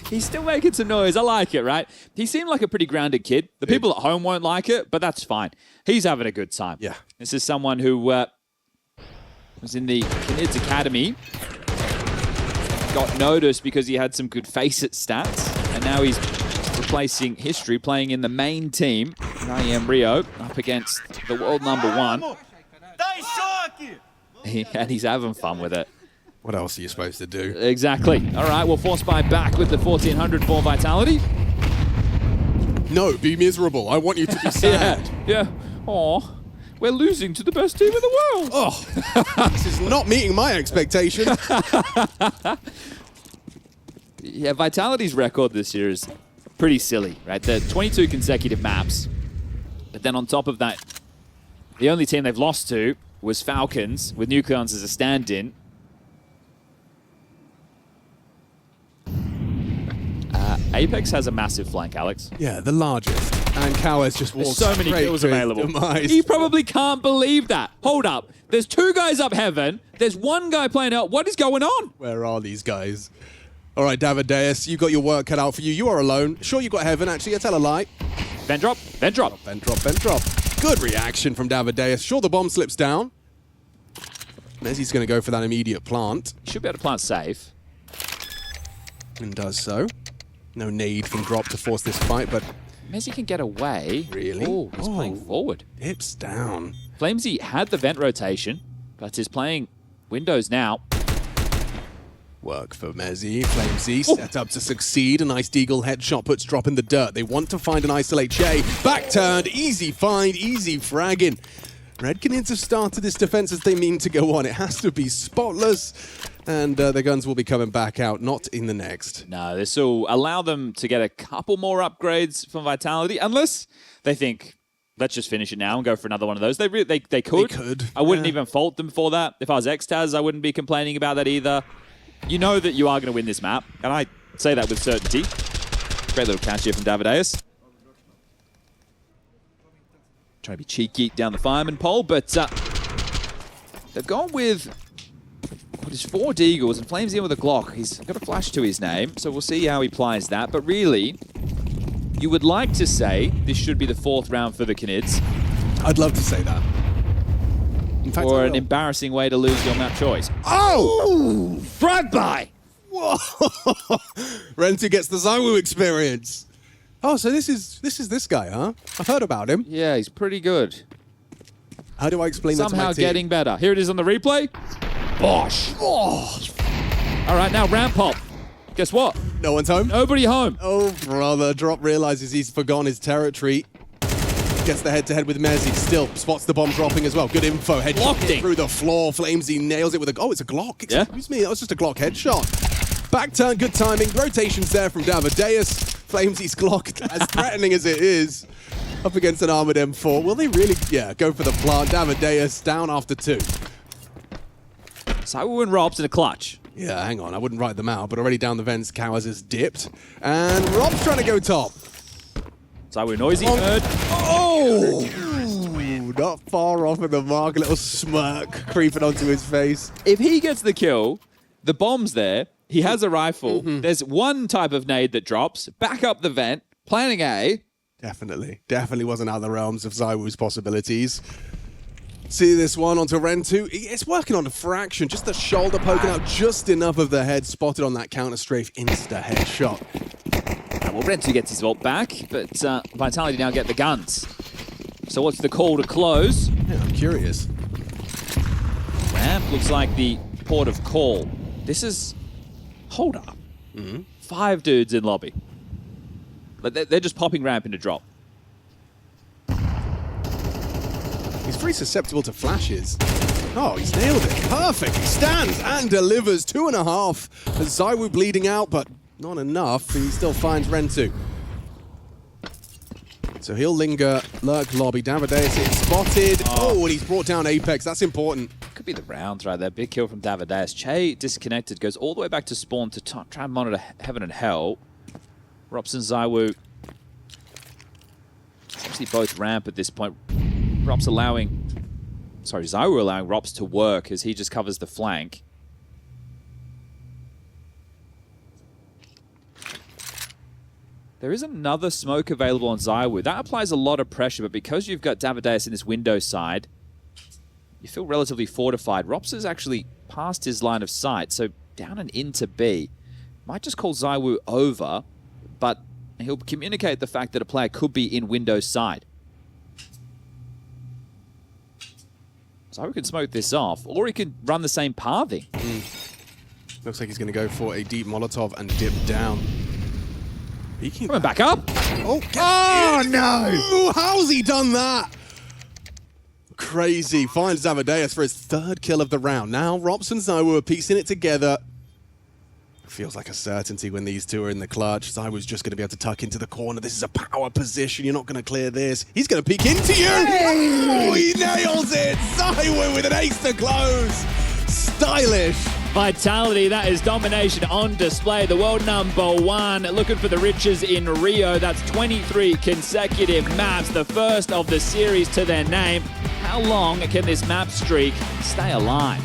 He's still making some noise. I like it, right? He seemed like a pretty grounded kid. The people at home won't like it, but that's fine. He's having a good time. Yeah. This is someone who was in the Canids Academy. Got noticed because he had some good face-it stats. And now he's replacing history, playing in the main team in IEM Rio up against the world #1. And he's having fun with it. What else are you supposed to do? Exactly. All right, we'll force buy back with the 1400 for Vitality. No, be miserable. I want you to be sad. Yeah. Aw, we're losing to the best team in the world. Oh, this is not meeting my expectation. Yeah, Vitality's record this year is pretty silly, right? The 22 consecutive maps, but then on top of that, the only team they've lost to was Falcons, with Nucleons as a stand-in. Apex has a massive flank, Alex. Yeah, the largest. And Kawes just walks There's so many straight kills to his available. demise. He probably can't believe that. Hold up. There's 2 guys up heaven. There's 1 guy playing out. What is going on? Where are these guys? All right, Davideus, you got your work cut out for you. You are alone. Sure, you got heaven, actually. I tell a lie. Vent drop. Vent drop. Vent drop, vent drop. Good reaction from Davideus. Sure, the bomb slips down. Mezzi's going to go for that immediate plant. Should be able to plant safe. And does so. No need from Drop to force this fight, but Mezzi can get away. Really? Oh, he's playing forward. dips down. Flamesy had the vent rotation, but is playing windows now. Work for Mezzi. Flamesy set up to succeed. A nice deagle headshot puts Drop in the dirt. They want to find and isolate Che. Back turned. Easy find. Easy fragging. Red Canids have started this defense as they mean to go on. It has to be spotless. And the guns will be coming back out, not in the next. No, this will allow them to get a couple more upgrades from Vitality, unless they think, let's just finish it now and go for another one of those. They could. They could, I wouldn't yeah. even fault them for that. If I was Xtaz, I wouldn't be complaining about that either. You know that you are going to win this map, and I say that with certainty. Great little catch here from Davideus. Trying to be cheeky down the fireman pole, but they've gone with what is 4 Deagles, and Flames in with a Glock. He's got a flash to his name, so we'll see how he plies that. But really, you would like to say this should be the 4th round for the Canids. I'd love to say that. In fact, Or I an will. embarrassing way to lose your map choice. Oh! Frag by! Whoa! Rentu gets the Zywoo experience. Oh, so this is this guy, huh? I've heard about him. Yeah, he's pretty good. How do I explain that to Somehow my team? getting better. Here it is on the replay. Bosh! Oh, All right, now ramp pop. Guess what? no one's home? Nobody home. Oh, brother. Drop realizes he's forgone his territory. Gets the head-to-head with Mezzi. Still spots the bomb dropping as well. Good info. Headshot Blocked hit it. through the floor. Flamesy nails it with a... Oh, it's a Glock. Yeah. Excuse me. That was just a Glock headshot. Back turn. Good timing. Rotations there from Davideus. Flamesy's Glock, as threatening as it is, up against an armored M4. Will they really... Yeah, go for the plant. Davideus down after 2. Zywoo and Rob's in a clutch. Yeah, hang on. I wouldn't write them out, but already down the vents, Kawes has dipped. And Rob's trying to go top. Zywoo noisy Oh. third. Oh! Ooh, not far off of the mark. A little smirk creeping onto his face. If he gets the kill, the bomb's there. He has a rifle. There's one type of nade that drops. Back up the vent. Planning A. Definitely. Definitely wasn't out of the realms of Zywoo's possibilities. See this one onto Rentu. It's working on a fraction. Just the shoulder poking out just enough of the head. Spotted on that counter strafe. Insta headshot. Well, Rentu gets his vault back, but Vitality now get the guns. So what's the call to close? Yeah, I'm curious. Ramp looks like the port of call. This is... Hold up. 5 dudes in lobby. But they're just popping ramp into drop. He's very susceptible to flashes. Oh, he's nailed it. Perfect. He stands and delivers 2.5. As Zywoo bleeding out, but not enough. He still finds Rentu. So he'll linger, lurk lobby. Davideus is spotted. Oh, and he's brought down Apex. That's important. Could be the rounds right there. Big kill from Davideus. Che disconnected, goes all the way back to spawn to try and monitor heaven and hell. Robson, Zywoo. Actually both ramp at this point. Zywoo allowing Rops to work as he just covers the flank. There is another smoke available on Zywoo. That applies a lot of pressure, but because you've got Davideus in this window side, you feel relatively fortified. Rops is actually past his line of sight, so down and into B. Might just call Zywoo over, but he'll communicate the fact that a player could be in window side. Zywoo can smoke this off, or he can run the same pathing. Looks like he's going to go for a deep Molotov and dip down. Coming back up. Oh, no! Ooh, how's he done that? Crazy. Finds Davideus for his 3rd kill of the round. Now, Robson and Zywoo are piecing it together. Feels like a certainty when these two are in the clutch. I was just going to be able to tuck into the corner. This is a power position. You're not going to clear this. He's going to peek into you. Oh, he nails it. Zywoo with an ace to close. Stylish. Vitality, that is domination on display. The world #1 looking for the riches in Rio. That's 23 consecutive maps, the first of the series to their name. How long can this map streak stay alive?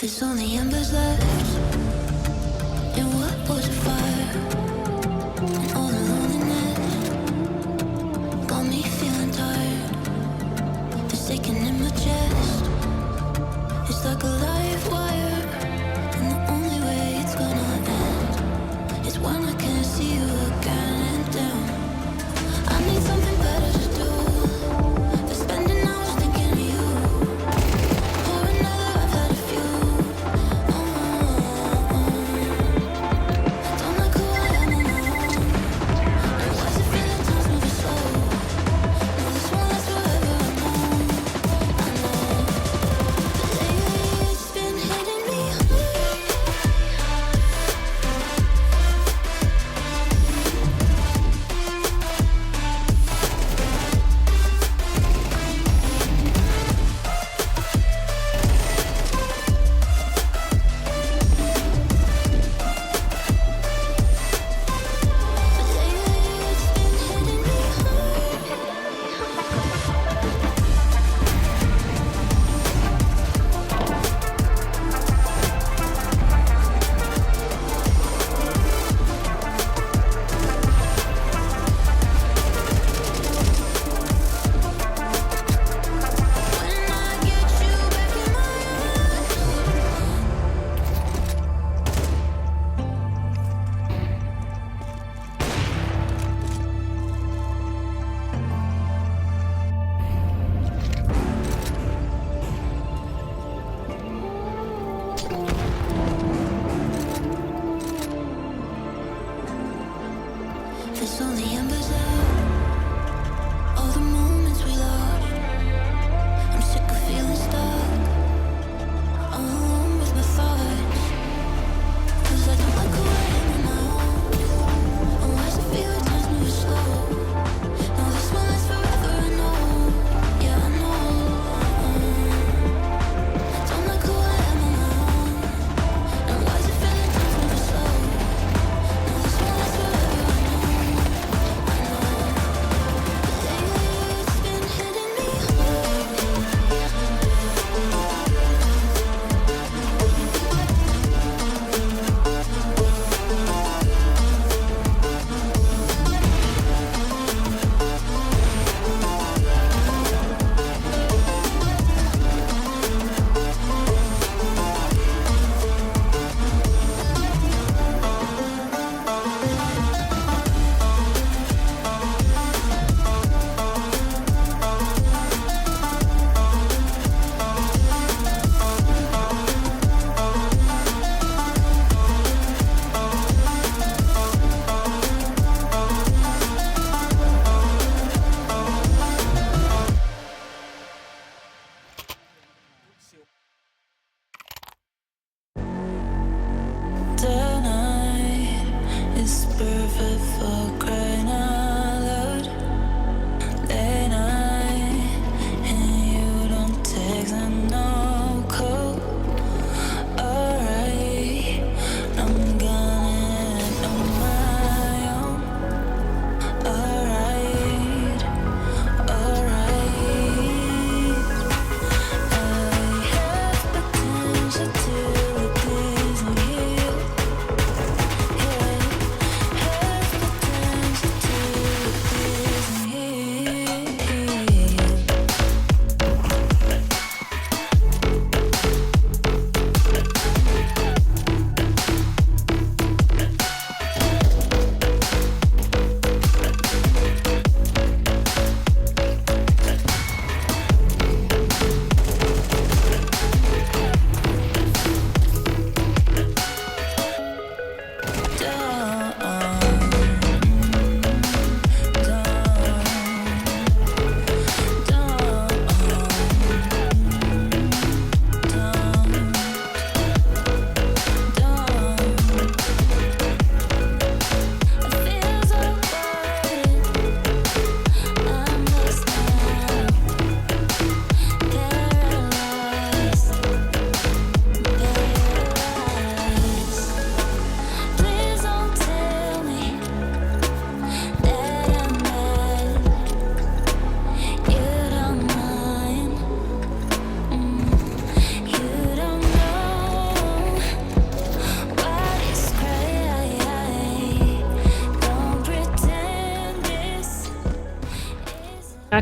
There's only embers left in what was a fire, and all the loneliness got me feeling tired. It's aching in my chest. It's like a live wire, and the only way it's gonna end is when I can see you again and down.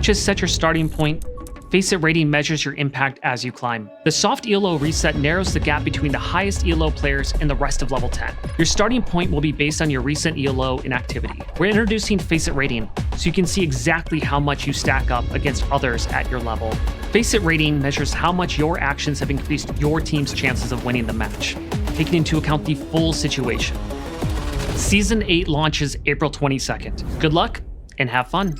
just set your starting point, Face It rating measures your impact as you climb. The soft ELO reset narrows the gap between the highest ELO players and the rest of level 10. Your starting point will be based on your recent ELO inactivity. We're introducing Face It rating, so you can see exactly how much you stack up against others at your level. Face It rating measures how much your actions have increased your team's chances of winning the match, taking into account the full situation. Season 8 launches April 22nd. Good luck and have fun.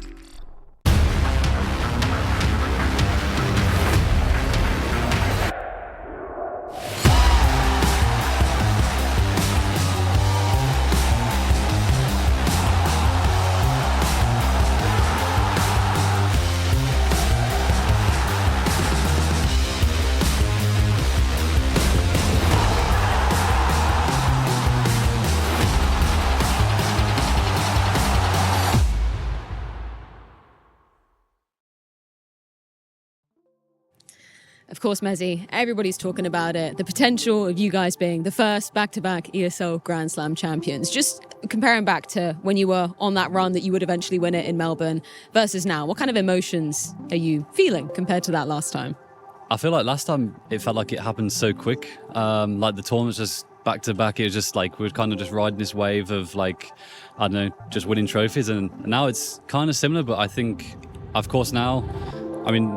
Of course, Mezzy, everybody's talking about it. The potential of you guys being the first back-to-back ESL Grand Slam champions. Just comparing back to when you were on that run that you would eventually win it in Melbourne versus now, what kind of emotions are you feeling compared to that last time? I feel like last time it felt like it happened so quick. Like the tournament's just back to back. It was just like we were kind of just riding this wave of like, I don't know, just winning trophies. And now it's kind of similar, but I think, of course, now, I mean,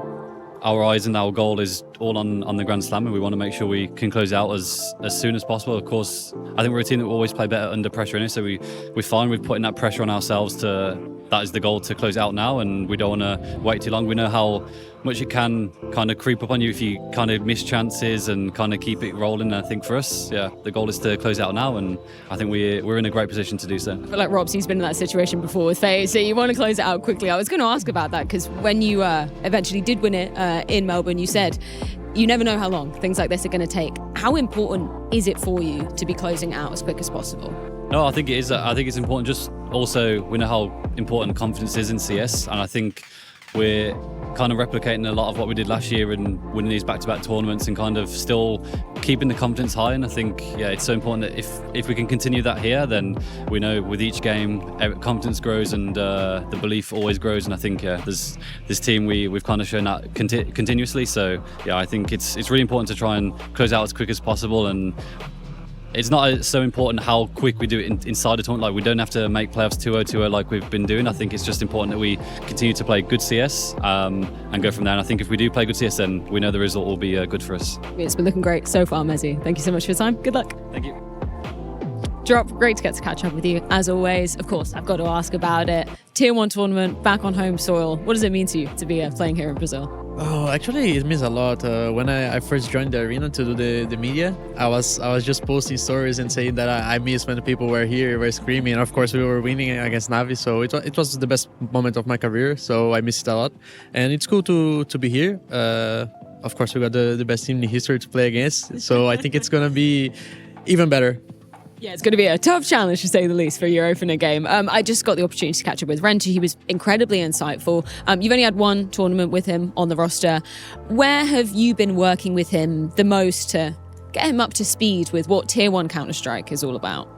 our eyes and our goal is all on the Grand Slam, and we want to make sure we can close out as soon as possible. Of course, I think we're a team that will always play better under pressure anyway, so we're fine with putting that pressure on ourselves that is the goal, to close out now, and we don't want to wait too long. We know how much it can kind of creep up on you if you kind of miss chances and kind of keep it rolling. And I think for us, yeah, the goal is to close out now, and I think we're in a great position to do so. I feel like Robsy's been in that situation before with Faye, so you want to close it out quickly. I was going to ask about that because when you eventually did win it in Melbourne, you said you never know how long things like this are going to take. How important is it for you to be closing out as quick as possible? No, I think it is. I think it's important. Just also, we know how important confidence is in CS, and I think we're kind of replicating a lot of what we did last year and winning these back-to-back tournaments and kind of still keeping the confidence high. And I think, yeah, it's so important that if we can continue that here, then we know with each game, confidence grows and the belief always grows. And I think, yeah, there's this team, we've kind of shown that continuously. So, yeah, I think it's really important to try and close out as quick as possible. And it's not so important how quick we do it inside the tournament. Like, we don't have to make playoffs 2-0, 2-0 like we've been doing. I think it's just important that we continue to play good CS and go from there. And I think if we do play good CS, then we know the result will be good for us. It's been looking great so far, Mezzy. Thank you so much for your time. Good luck. Thank you. Drop, great to get to catch up with you, as always. Of course, I've got to ask about it. Tier 1 tournament, back on home soil. What does it mean to you to be playing here in Brazil? Oh, actually, it means a lot. When I first joined the arena to do the media, I was just posting stories and saying that I miss when people were here, were screaming. And of course, we were winning against Navi, so it was the best moment of my career. So I miss it a lot, and it's cool to be here. Of course, we got the best team in history to play against, so I think it's gonna be even better. Yeah, it's going to be a tough challenge, to say the least, for your opening game. I just got the opportunity to catch up with Renty. He was incredibly insightful. You've only had one tournament with him on the roster. Where have you been working with him the most to get him up to speed with what Tier 1 Counter-Strike is all about?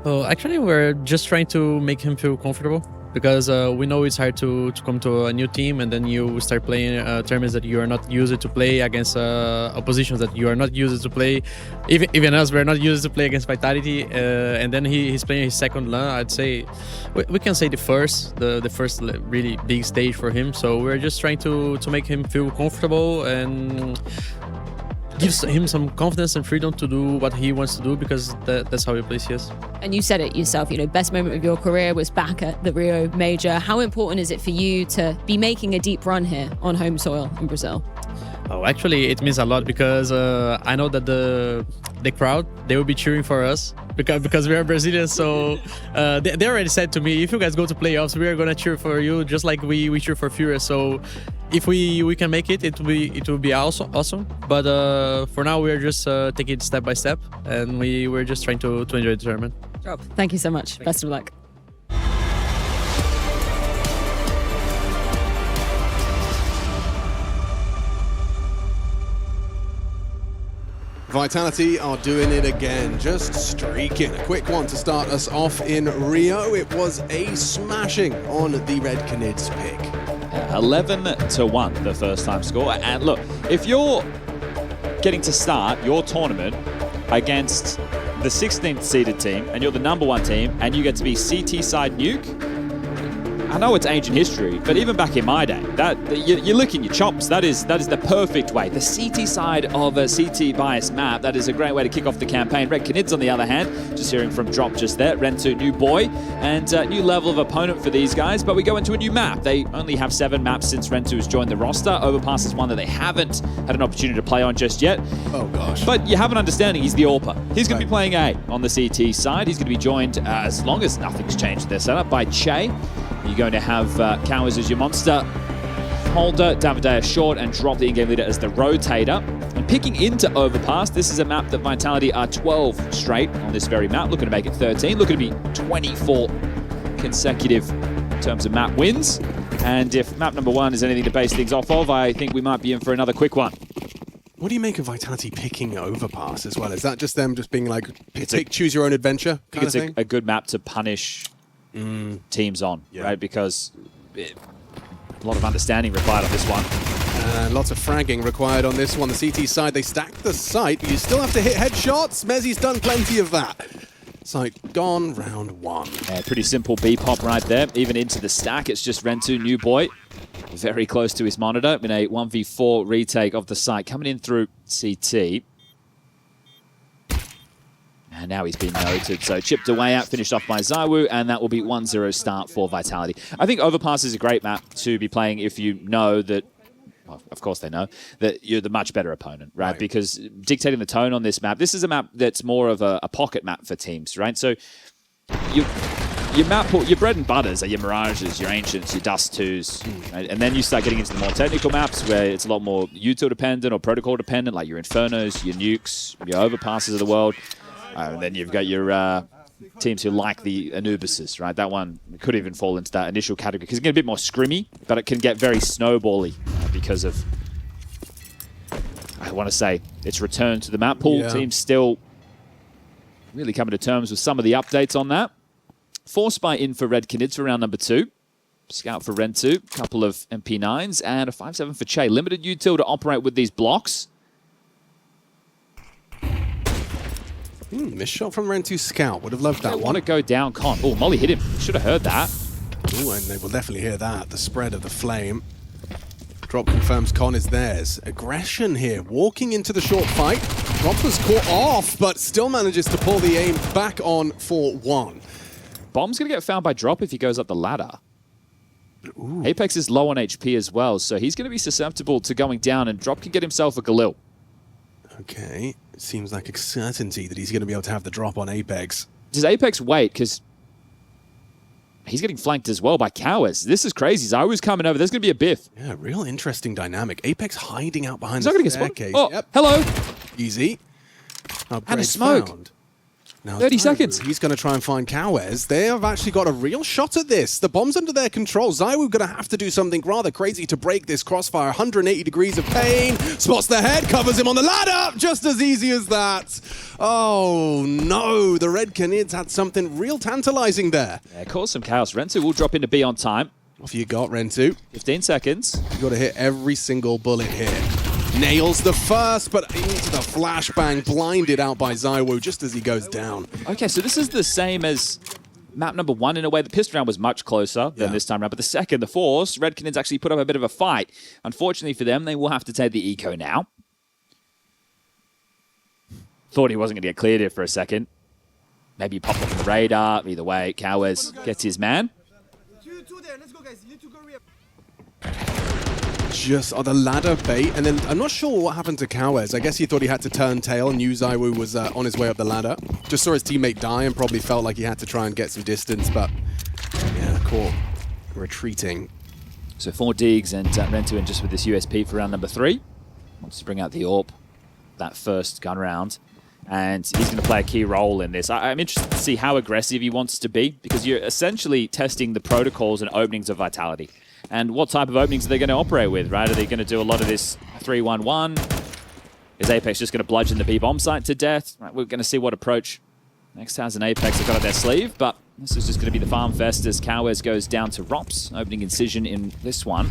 Oh, actually, we're just trying to make him feel comfortable, because we know it's hard to come to a new team and then you start playing tournaments that you are not used to play against oppositions that you are not used to play. Even us, we're not used to play against Vitality, and then he's playing his second LAN. I'd say we can say the first really big stage for him. So we're just trying to make him feel comfortable and gives him some confidence and freedom to do what he wants to do, because that's how he plays CS. And you said it yourself, best moment of your career was back at the Rio Major. How important is it for you to be making a deep run here on home soil in Brazil? Oh, actually, it means a lot, because I know that the crowd, they will be cheering for us because we are Brazilians. So they already said to me, if you guys go to playoffs, we are gonna cheer for you just like we cheer for Furious. So if we can make it, it will be awesome. But for now, we are just taking it step by step, and we're just trying to enjoy the tournament. Rob, thank you so much. Best of luck. Vitality are doing it again, just streaking. A quick one to start us off in Rio. It was a smashing on the Red Canids pick. 11-1, the first time score. And look, if you're getting to start your tournament against the 16th seeded team and you're the #1 team and you get to be CT side nuke, I know it's ancient history, but even back in my day, you're licking your chops. That is the perfect way. The CT side of a CT bias map, that is a great way to kick off the campaign. RED Canids, on the other hand, just hearing from Drop just there, Rentu, new boy, and new level of opponent for these guys, but we go into a new map. They only have 7 maps since Rentu has joined the roster. Overpass is one that they haven't had an opportunity to play on just yet. Oh, gosh. But you have an understanding he's the AWPer. He's going to be playing A on the CT side. He's going to be joined, as long as nothing's changed in their setup, by Che. You're going to have Cowers as your monster, Holder, Davide short, and Drop, the in-game leader, as the rotator. And picking into Overpass, this is a map that Vitality are 12 straight on this very map, looking to make it 13, looking to be 24 consecutive in terms of map wins. And if map #1 is anything to base things off of, I think we might be in for another quick one. What do you make of Vitality picking Overpass as well? Is that just them just being like, choose your own adventure I think it's a good map to punish teams on, right? Because a lot of understanding required on this one. Lots of fragging required on this one. The CT side, they stack the site, but you still have to hit headshots. Mezzi's done plenty of that. Site gone, round 1. Yeah, pretty simple B-pop right there. Even into the stack, it's just Rentu, new boy, very close to his monitor in a 1v4 retake of the site, coming in through CT. And now he's been noted. So chipped away out, finished off by Zaiwu, and that will be 1-0 start for Vitality. I think Overpass is a great map to be playing if you know that, well, of course they know, that you're the much better opponent, right? Because dictating the tone on this map, this is a map that's more of a pocket map for teams, right? So your map, your bread and butters are your Mirages, your Ancients, your Dust 2s, right? And then you start getting into the more technical maps where it's a lot more util dependent or protocol dependent, like your Infernos, your Nukes, your Overpasses of the world. And then you've got your teams who like the Anubises, right? That one could even fall into that initial category because it can get a bit more scrimmy, but it can get very snowbally because of, I want to say, its return to the map pool. Yeah. Teams still really coming to terms with some of the updates on that. Force Spy in for RED Canids for round #2. Scout for Rentu, couple of MP9s, and a 5-7 for Che. Limited util to operate with these blocks. Missed shot from Rentu Scout. Would have loved that They one. want to go down Con. Oh, Molly hit him. Should have heard that. Ooh, and they will definitely hear that. The spread of the flame. Drop confirms Con is theirs. Aggression here. Walking into the short fight. Drop was caught off, but still manages to pull the aim back on for 1. Bomb's going to get found by Drop if he goes up the ladder. Ooh. Apex is low on HP as well, so he's going to be susceptible to going down, and Drop can get himself a Galil. Okay. It seems like a certainty that he's going to be able to have the drop on Apex. Does Apex wait? Because he's getting flanked as well by Cowers. This is crazy. Zaiwu's coming over. There's going to be a biff. Yeah, real interesting dynamic. Apex hiding out behind He's the staircase. Oh, yep. hello. Easy. And a smoke. Found. Now, 30 Zaiwu, seconds. He's going to try and find Cowers. They have actually got a real shot at this. The bomb's under their control. Zaiwu going to have to do something rather crazy to break this crossfire. 180 degrees of pain. Spots the head, covers him on the ladder. Just as easy as that. Oh, no. The RED Canids had something real tantalizing there. Yeah, cause some chaos. Rentu will drop into B on time. Off you got, Rentu. 15 seconds. You got to hit every single bullet here. Nails the first, but into the flashbang, blinded out by Zaiwu just as he goes down. Okay, so this is the same as map #1 in a way. The pistol round was much closer than this time round, but the second, the Force, RED Canids actually put up a bit of a fight. Unfortunately for them, they will have to take the eco now. Thought he wasn't going to get cleared here for a second. Maybe he popped off the radar. Either way, Cowers gets his man. Two there. Let's go, guys. You two go rear. Just on the ladder bait, and then I'm not sure what happened to Cowers. I guess he thought he had to turn tail and knew Zaiwu was on his way up the ladder. Just saw his teammate die and probably felt like he had to try and get some distance, but yeah, caught retreating. So 4 Deegs and Rentu in just with this USP for round #3. Wants to bring out the AWP that first gun round. And he's going to play a key role in this. I'm interested to see how aggressive he wants to be, because you're essentially testing the protocols and openings of Vitality. And what type of openings are they going to operate with, right? Are they going to do a lot of this 3-1-1? Is Apex just going to bludgeon the B-bomb site to death? Right, we're going to see what approach Next has an Apex they've got up their sleeve, but This is just going to be the farm fest as Cowes goes down to Rops, opening incision in this one.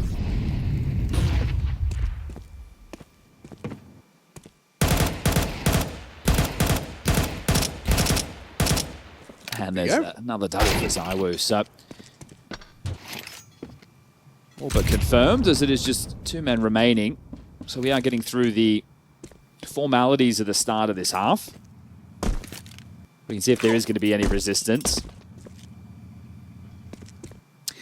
And there's another double for Zywoo. So, all but confirmed, as it is just 2 men remaining. So we are getting through the formalities of the start of this half. We can see if there is going to be any resistance.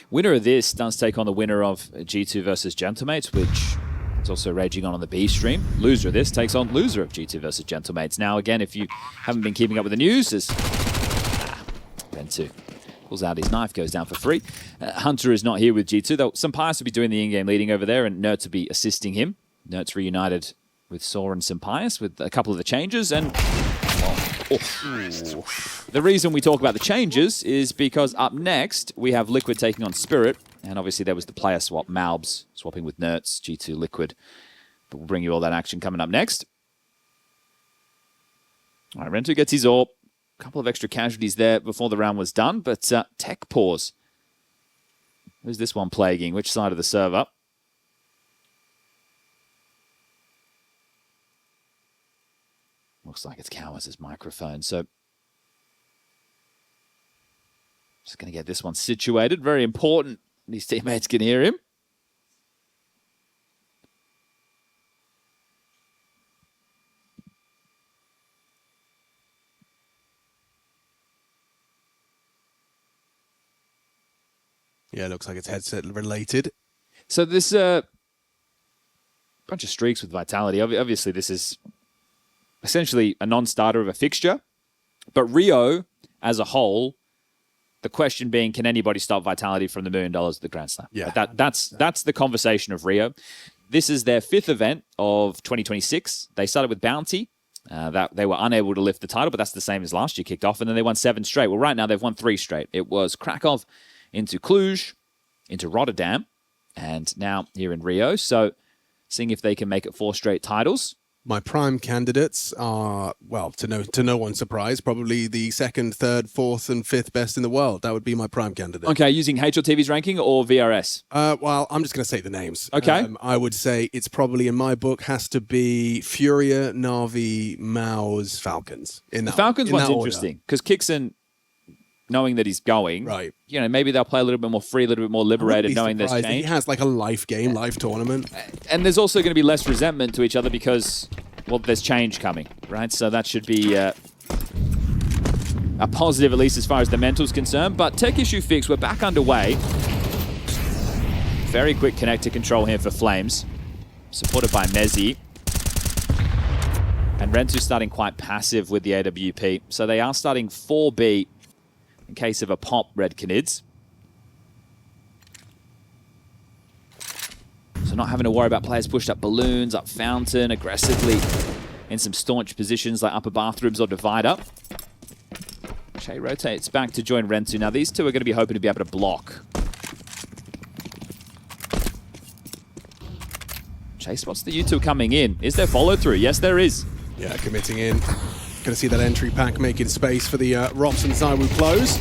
Winner of this does take on the winner of G2 versus Gentlemates, which is also raging on the B stream. Loser of this takes on loser of G2 versus Gentlemates. Now, again, if you haven't been keeping up with the news, as Rentu pulls out his knife, goes down for free. Hunter is not here with G2, though Sampaias will be doing the in-game leading over there, and Nertz will be assisting him. Nertz reunited with Sora and Sampaias with a couple of the changes, and the reason we talk about the changes is because up next we have Liquid taking on Spirit, and obviously there was the player swap, Malbs swapping with Nertz, G2 Liquid. But we'll bring you all that action coming up next. All right, Rentu gets his AWP. A couple of extra casualties there before the round was done, but tech pause. Who's this one plaguing? Which side of the server? Looks like it's Cowes' microphone, so just going to get this one situated. Very important. These teammates can hear him. Yeah, looks like it's headset related. So this bunch of streaks with Vitality. Obviously, this is essentially a non-starter of a fixture. But Rio, as a whole, the question being, can anybody stop Vitality from the $1 million at the Grand Slam? Yeah. That's the conversation of Rio. This is their 5th event of 2026. They started with Bounty. That they were unable to lift the title, but that's the same as last year kicked off. And then they won 7 straight. Well, right now they've won 3 straight. It was Krakow, into Cluj, into Rotterdam, and now here in Rio. So seeing if they can make it 4 straight titles. My prime candidates are, well, to no one's surprise, probably the 2nd, 3rd, 4th, and 5th best in the world. That would be my prime candidate. Okay, using HLTV's ranking or VRS? Well, I'm just going to say the names. Okay. I would say it's probably, in my book, has to be Furia, Na'Vi, Maus, Falcons. The Falcons one's interesting, because Kixon, knowing that he's going, right? You know, maybe they'll play a little bit more free, a little bit more liberated, knowing there's change. He has like a life game, life tournament. And there's also going to be less resentment to each other because, well, there's change coming, right? So that should be a positive, at least as far as the mental's concerned. But tech issue fix, we're back underway. Very quick connector control here for Flames, supported by Mezzi. And Rentu's starting quite passive with the AWP. So they are starting 4B in case of a pop Red Canids. So not having to worry about players pushed up balloons, up fountain, aggressively in some staunch positions like upper bathrooms or divider. Che rotates back to join Rentu. Now these two are going to be hoping to be able to block. Che spots the U2 coming in. Is there follow through? Yes, there is. Yeah, committing in. Going to see that entry pack making space for the Rops and Zywoo close.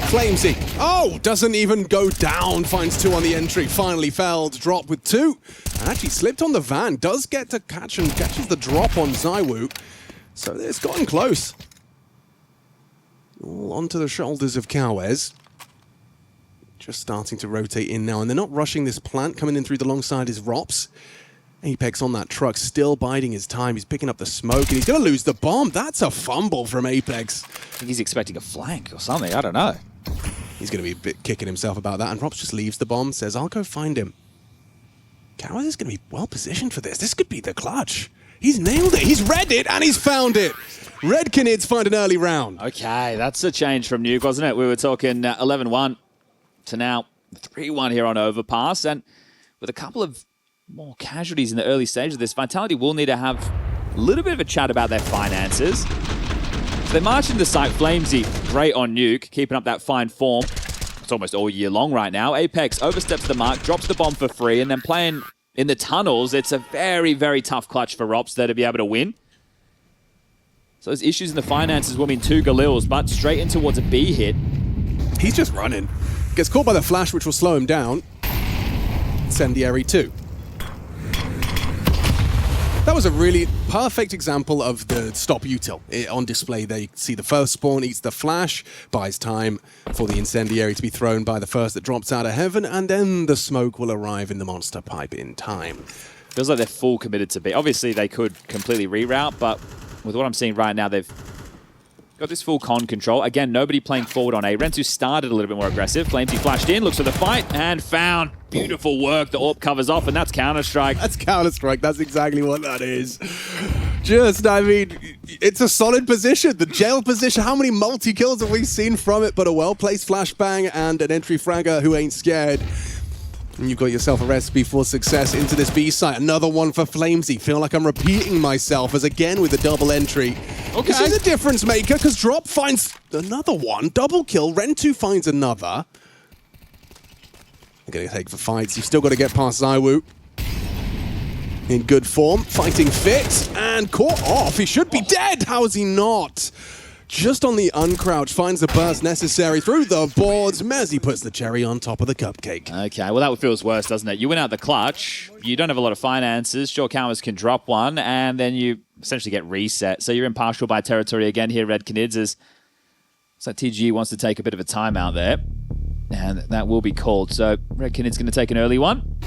Flamesy. Oh, doesn't even go down. Finds 2 on the entry. Finally felled. Drop with 2. And actually slipped on the van. Does get to catch and catches the drop on Zywoo. So it's gotten close. All onto the shoulders of Cowes. Just starting to rotate in now. And they're not rushing this plant. Coming in through the long side is Rops. Apex on that truck, still biding his time. He's picking up the smoke, and he's going to lose the bomb. That's a fumble from Apex. I think he's expecting a flank or something. I don't know. He's going to be a bit kicking himself about that, and Rops just leaves the bomb, says, I'll go find him. Cowes is going to be well positioned for this. This could be the clutch. He's nailed it. He's read it, and he's found it. Red Canids find an early round. Okay, that's a change from Nuke, wasn't it? We were talking 11-1 to now 3-1 here on Overpass, and with a couple of more casualties in the early stage of this, Vitality will need to have a little bit of a chat about their finances. So they march into the site. Flamesy, great on Nuke, keeping up that fine form. It's almost all year long right now. Apex oversteps the mark, drops the bomb for free, and then playing in the tunnels. It's a very, very tough clutch for Rops there to be able to win. So those issues in the finances will mean 2 Galils, but straight in towards a B hit. He's just running. Gets caught by the flash, which will slow him down. Incendiary 2. That was a really perfect example of the stop util on display there. You can see the first spawn eats the flash, buys time for the incendiary to be thrown by the first that drops out of heaven, and then the smoke will arrive in the monster pipe in time. Feels like they're full committed to B. Obviously, they could completely reroute, but with what I'm seeing right now, they've got this full con control. Again, nobody playing forward on A. Rentu started a little bit more aggressive. Flamesy flashed in, looks for the fight, and found. Beautiful work. The AWP covers off, and that's Counter-Strike. That's Counter-Strike. That's exactly what that is. Just, I mean, it's a solid position. The jail position. How many multi-kills have we seen from it? But a well-placed flashbang and an entry fragger who ain't scared. And you've got yourself a recipe for success into this B site. Another one for Flamesy. Feel like I'm repeating myself as again with a double entry. Okay. This is a difference maker because Drop finds another one. Double kill. Rentu finds another. They're going to take for fights. You've still got to get past Zywoo. In good form. Fighting fit. And caught off. He should be dead. How is he not? Just on the uncrouch, finds the burst necessary through the boards. Mezzy puts the cherry on top of the cupcake. Okay, well, that feels worse, doesn't it? You win out the clutch. You don't have a lot of finances. Sure, Counters can drop one, and then you essentially get reset. So you're impartial by territory again here, Red Canids. Looks like TGE wants to take a bit of a timeout there, and that will be called. So Red Canids going to take an early one.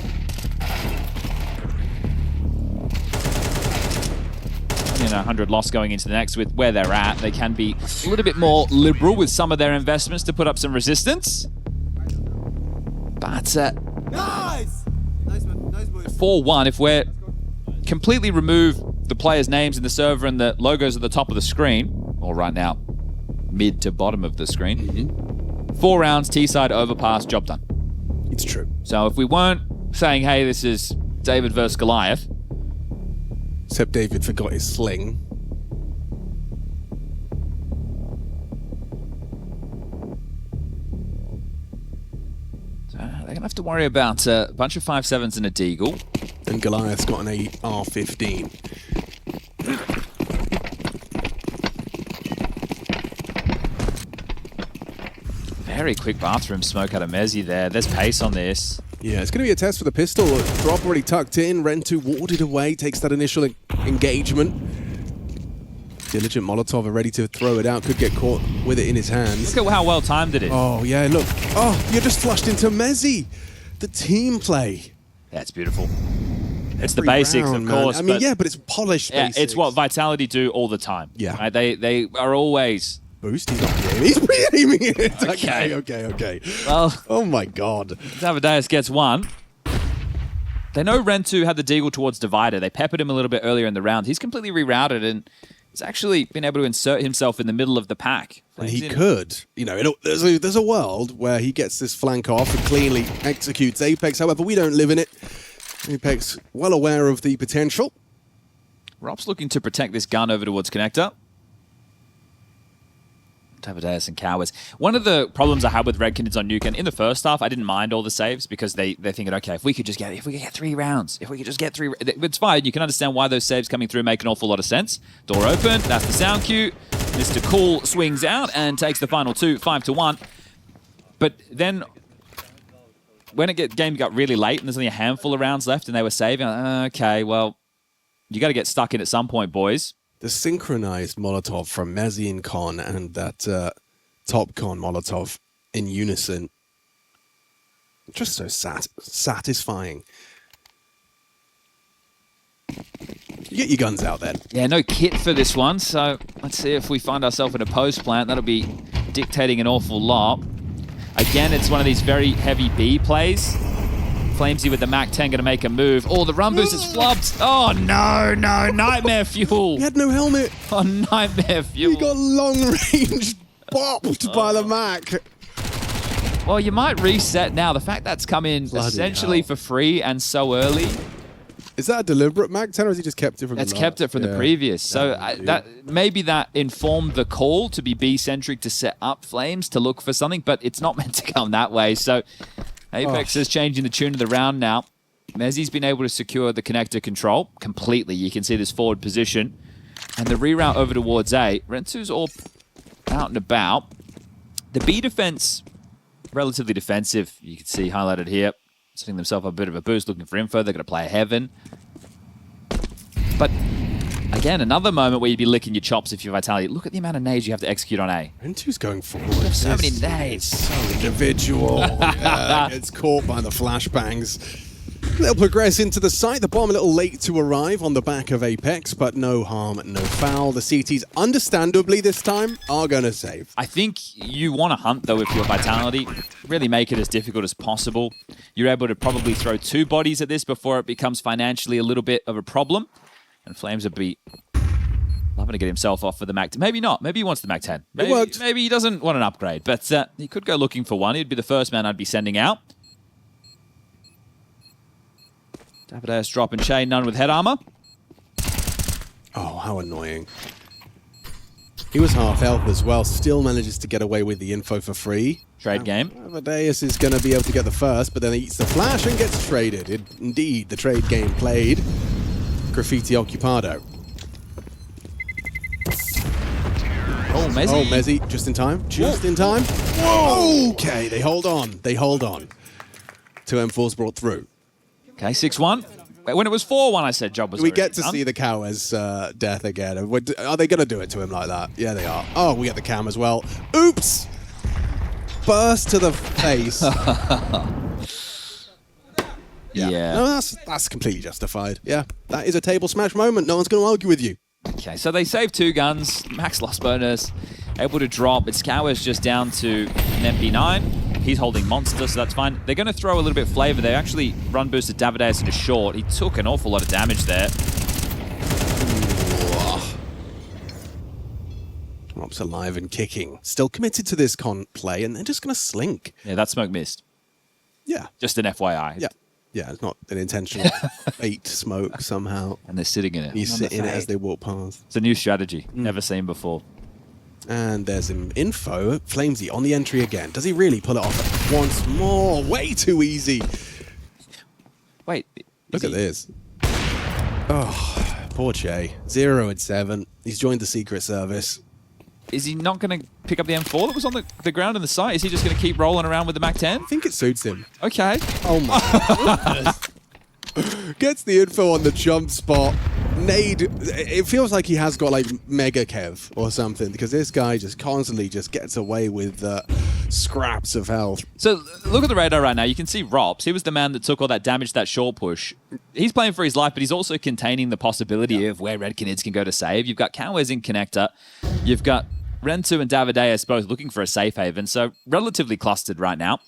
You know, 100 loss going into the next. With where they're at, they can be a little bit more liberal with some of their investments to put up some resistance. But Nice! Nice, man. Nice, boys. 4-1, if we're completely remove the players' names in the server and the logos at the top of the screen, or right now, mid to bottom of the screen, 4 rounds, T-side, overpass, job done. It's true. So if we weren't saying, hey, this is David versus Goliath, Except David forgot his sling. so they're going to have to worry about a bunch of 5.7s and a Deagle. And Goliath's got an AR-15. Very quick bathroom smoke out of Mezzy there. There's pace on this. Yeah, it's going to be a test for the pistol. Drop already tucked in. Rentu warded away, takes that initial engagement. Diligent Molotov are ready to throw it out. Could get caught with it in his hands. Look at how well timed it is. Oh, yeah, look. Oh, you're just flushed into Mezzy. The team play. That's beautiful. It's the Every basics, round, of man. course. I mean, but yeah, but it's polished yeah, basics. it's what Vitality do all the time. Yeah. Right? They are always... Boost, he's not pre-aiming. He's pre-aiming it. Okay. Okay. Well, Oh, my God. Zavadeus gets one. They know Rentu had the Deagle towards Divider. They peppered him a little bit earlier in the round. He's completely rerouted and has actually been able to insert himself in the middle of the pack. And he could. You know, there's a world where he gets this flank off and cleanly executes Apex. However, we don't live in it. Apex, well aware of the potential. Rob's looking to protect this gun over towards Connector. Tabadeus and Cowards. One of the problems I had with Red Canids on Nuke, in the first half, I didn't mind all the saves because they're thinking, okay, if we could get 3 rounds, it's fine. You can understand why those saves coming through make an awful lot of sense. Door open, that's the sound cue. Mr. Cool swings out and takes the final 2, 5-1. But then when game got really late and there's only a handful of rounds left and they were saving, okay, well, you got to get stuck in at some point, boys. The synchronized Molotov from Mezzy and Con and that top Con Molotov in unison. Just so satisfying. You get your guns out then. Yeah, no kit for this one, so let's see if we find ourselves in a post plant. That'll be dictating an awful lot. Again, it's one of these very heavy B plays. Flamesy with the MAC-10 going to make a move. Oh, the run boost is flopped. Oh, no. Nightmare fuel. He had no helmet. Oh, nightmare fuel. He got long range bopped by the Mac. Well, you might reset now. The fact that's come in Bloody essentially hell. for free and so early. Is that a deliberate Mac-10 or has he just kept it from That's the kept it from the previous. So maybe that informed the call to be B-centric to set up Flames to look for something, but it's not meant to come that way. So Apex is changing the tune of the round now. Mezzy's been able to secure the connector control completely. You can see this forward position. And the reroute over towards A. Rensu's all out and about. The B defense relatively defensive. You can see highlighted here, setting themselves a bit of a boost, looking for info. They're going to play a Heaven. But again, another moment where you'd be licking your chops if you're Vitality. Look at the amount of nades you have to execute on A. Rentu's going forward. So many This nades. is So individual. Yeah, gets caught by the flashbangs. They'll progress into the site. The bomb a little late to arrive on the back of Apex, but no harm, no foul. The CTs, understandably this time, are going to save. I think you want to hunt, though, if you're Vitality. Really make it as difficult as possible. You're able to probably throw 2 bodies at this before it becomes financially a little bit of a problem. And Flames would be loving to get himself off for the Mac 10. Maybe not. Maybe he wants the Mac 10. Maybe he doesn't want an upgrade, but he could go looking for one. He'd be the first man I'd be sending out. Davideus dropping chain, none with head armor. Oh, how annoying. He was half health as well, still manages to get away with the info for free. Trade game. Davideus is going to be able to get the first, but then he eats the flash and gets traded. Indeed, the trade game played. Graffiti Occupado. Oh, Mezzi. Oh, Mezzi, just in time. Just in time. Whoa! Okay, they hold on. They hold on. 2 M4s brought through. Okay, 6-1. When it was 4-1, I said job was We already get to done. see the Cowers death again. Are they going to do it to him like that? Yeah, they are. Oh, we get the cam as well. Oops! Burst to the face. Yeah. No, that's completely justified. Yeah, that is a table smash moment. No one's going to argue with you. Okay, so they save 2 guns. Max loss bonus. Able to drop. It's Cowers just down to an MP9. He's holding Monster, so that's fine. They're going to throw a little bit of flavor. They actually run boosted Davideus into short. He took an awful lot of damage there. Rob's alive and kicking. Still committed to this play, and they're just going to slink. Yeah, that smoke missed. Yeah. Just an FYI. Yeah. Yeah, it's not an intentional bait smoke somehow. And they're sitting in it. You sit in it as they walk past. It's a new strategy. Never seen before. And there's some info. Flamesy on the entry again. Does he really pull it off once more? Way too easy. Wait. Look at this. Oh, poor Che. 0 and 7. He's joined the Secret Service. Is he not going to pick up the M4 that was on the ground in the site? Is he just going to keep rolling around with the Mac 10? I think it suits him. Okay. Oh my goodness. Gets the info on the jump spot. Nade, it feels like he has got like Mega Kev or something, because this guy just constantly just gets away with scraps of health. So look at the radar right now. You can see Rops. He was the man that took all that damage, that short push. He's playing for his life, but he's also containing the possibility of where RED Canids can go to save. You've got Cowers in connector. You've got Rentu and Davideus both looking for a safe haven, so relatively clustered right now.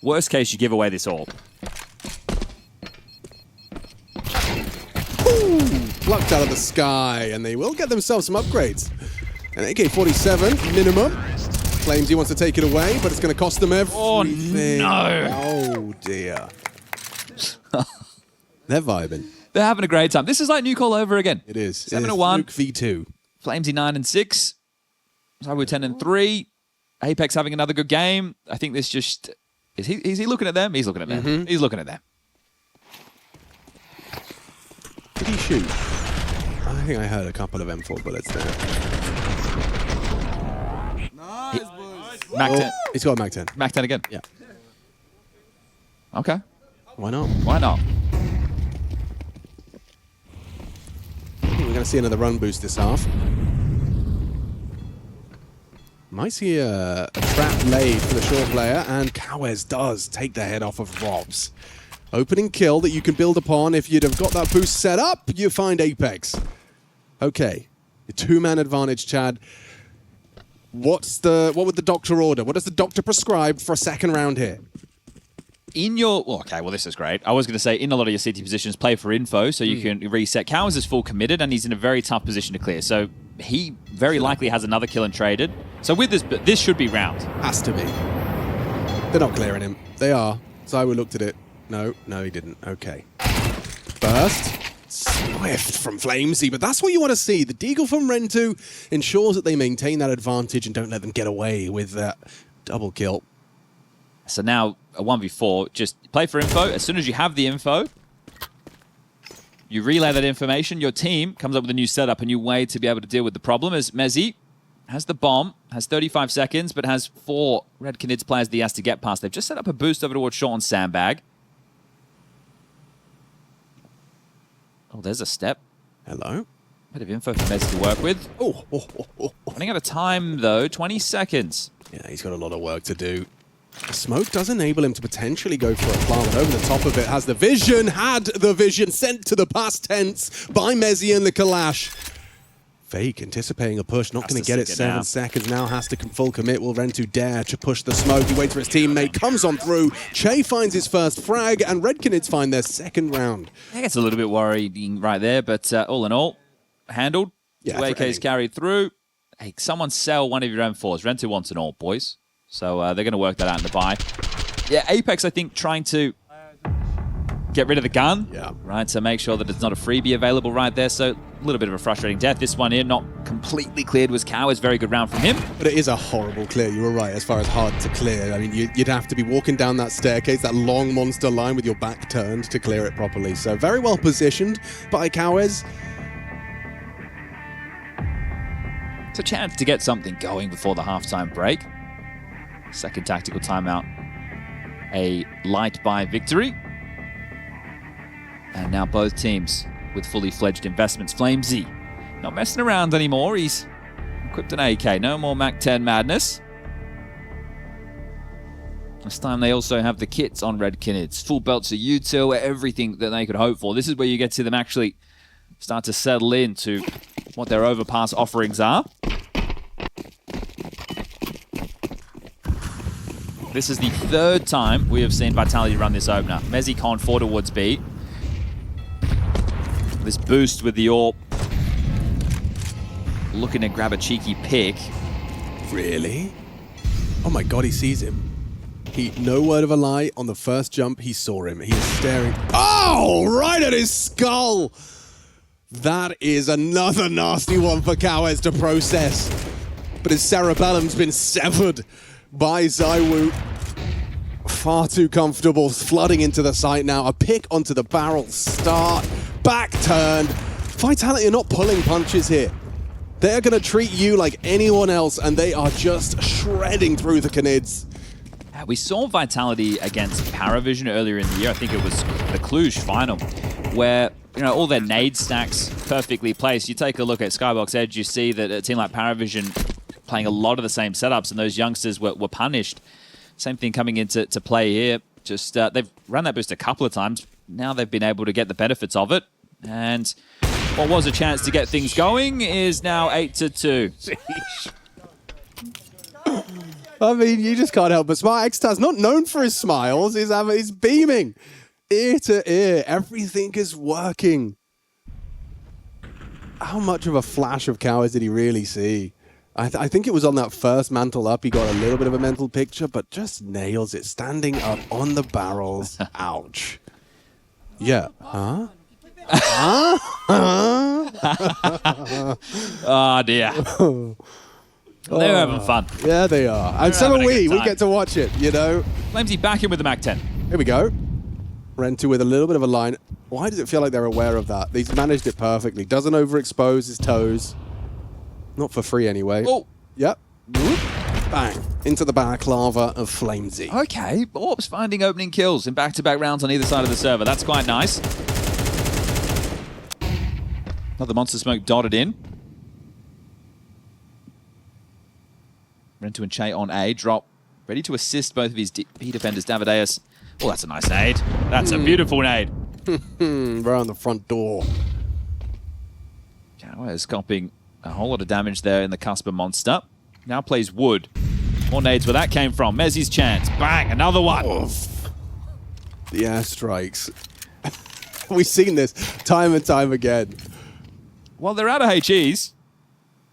Worst case, you give away this all. Plucked out of the sky, and they will get themselves some upgrades. An AK-47 minimum. Claims he wants to take it away, but it's going to cost them everything. Oh, no. Oh, dear. They're vibing. They're having a great time. This is like Nuke all over again. It is. 7-1. Nuke V2. Flamesy 9 and 6. So we're 10 and 3. Apex having another good game. I think this just... Is he looking at them? He's looking at them. He's looking at them. Did he shoot? I think I heard a couple of M4 bullets there. Nice, boys. Mac 10. He's got a Mac 10. Mac 10 again. Yeah. Okay. Why not? Why not? We're going to see another run boost this half. Might see a trap laid for the short player, and Cowers does take the head off of Robs. Opening kill that you can build upon. If you'd have got that boost set up, you find Apex. Okay. A 2-man advantage, Chad. What would the doctor order? What does the doctor prescribe for a second round here? In your... Well, okay, well, this is great. I was going to say, in a lot of your CT positions, play for info so you can reset. Cowers is full committed, and he's in a very tough position to clear. So he very likely has another kill and traded. So with this should be round. Has to be. They're not clearing him. They are. So I looked at it. No, he didn't. Okay. Burst. Swift from Flamesy, but that's what you want to see. The Deagle from Rentu ensures that they maintain that advantage and don't let them get away with that double kill. So now a 1v4, just play for info. As soon as you have the info, you relay that information. Your team comes up with a new setup, a new way to be able to deal with the problem. As Mezzi has the bomb, has 35 seconds, but has 4 Red Canids players that he has to get past. They've just set up a boost over towards short on Sandbag. Oh, there's a step. Hello. Bit of info for Mez to work with. Oh. Running out of time, though. 20 seconds. Yeah, he's got a lot of work to do. The smoke does enable him to potentially go for a plant, but over the top of it has the vision, sent to the past tense by Mezzy and the Kalash. Fake, anticipating a push, not going to get it. 7 seconds now, has to full commit. Will Rentu dare to push the smoke? He waits for his teammate, comes on through. Che finds his first frag, and Red Canids find their second round. I think it's a little bit worrying right there, but all in all, handled. Yeah, 2 AKs carried through. Hey, someone sell one of your M4s. Rentu wants an all, boys. So they're going to work that out in the buy. Yeah, Apex, I think, trying to get rid of the gun. Yeah. Right, to make sure that it's not a freebie available right there. So a little bit of a frustrating death. This one here, not completely cleared, was Cow. Very good round from him. But it is a horrible clear. You were right, as far as hard to clear. I mean, you'd have to be walking down that staircase, that long monster line with your back turned to clear it properly. So very well positioned by Cowes. It's a chance to get something going before the halftime break. Second tactical timeout. A light buy victory. And now both teams with fully fledged investments. Flamesy not messing around anymore. He's equipped an AK. No more MAC-10 madness. This time they also have the kits on Red Canids. Full belts of util, everything that they could hope for. This is where you get to see them actually start to settle into what their overpass offerings are. This is the 3rd time we have seen Vitality run this opener. Mezzy Con 4 towards B. This boost with the AWP. Looking to grab a cheeky pick. Really? Oh my god, he sees him. No word of a lie, on the first jump, he saw him. He is staring. Oh, right at his skull! That is another nasty one for Cowes to process. But his cerebellum's been severed by Zywoo. Far too comfortable, flooding into the site now. A pick onto the barrel, start, back turned. Vitality are not pulling punches here. They're going to treat you like anyone else, and they are just shredding through the Canids. We saw Vitality against Paravision earlier in the year. I think it was the Cluj final, where all their nade stacks perfectly placed. You take a look at Skybox Edge, you see that a team like Paravision playing a lot of the same setups, and those youngsters were punished. Same thing coming into play here. Just they've run that boost a couple of times. Now they've been able to get the benefits of it. And what was a chance to get things going is now 8-2. I mean, you just can't help but smile. Xtar's not known for his smiles. He's beaming ear to ear. Everything is working. How much of a flash of Cowes did he really see? I think it was on that first mantle up. He got a little bit of a mental picture, but just nails it. Standing up on the barrels. Ouch. Yeah. Huh? Oh, dear. They're having fun. Yeah, they are. And so are we. We get to watch it, Flamesy back in with the MAC-10. Here we go. Rentu with a little bit of a line. Why does it feel like they're aware of that? He's managed it perfectly. Doesn't overexpose his toes. Not for free anyway. Oh. Yep. Bang. Into the balaclava of Flamesy. Okay, Orbs finding opening kills in back-to-back rounds on either side of the server. That's quite nice. Another monster smoke dotted in. Rentu and Che on A. Drop. Ready to assist both of his B defenders. Davideus. Oh, that's a nice nade. That's a beautiful nade. Right on the front door. Is copying a whole lot of damage there in the Cusper monster. Now plays Wood. More nades where that came from. Mezzy's chance. Bang, another one. The airstrikes. We've seen this time and time again. Well, they're out of HEs.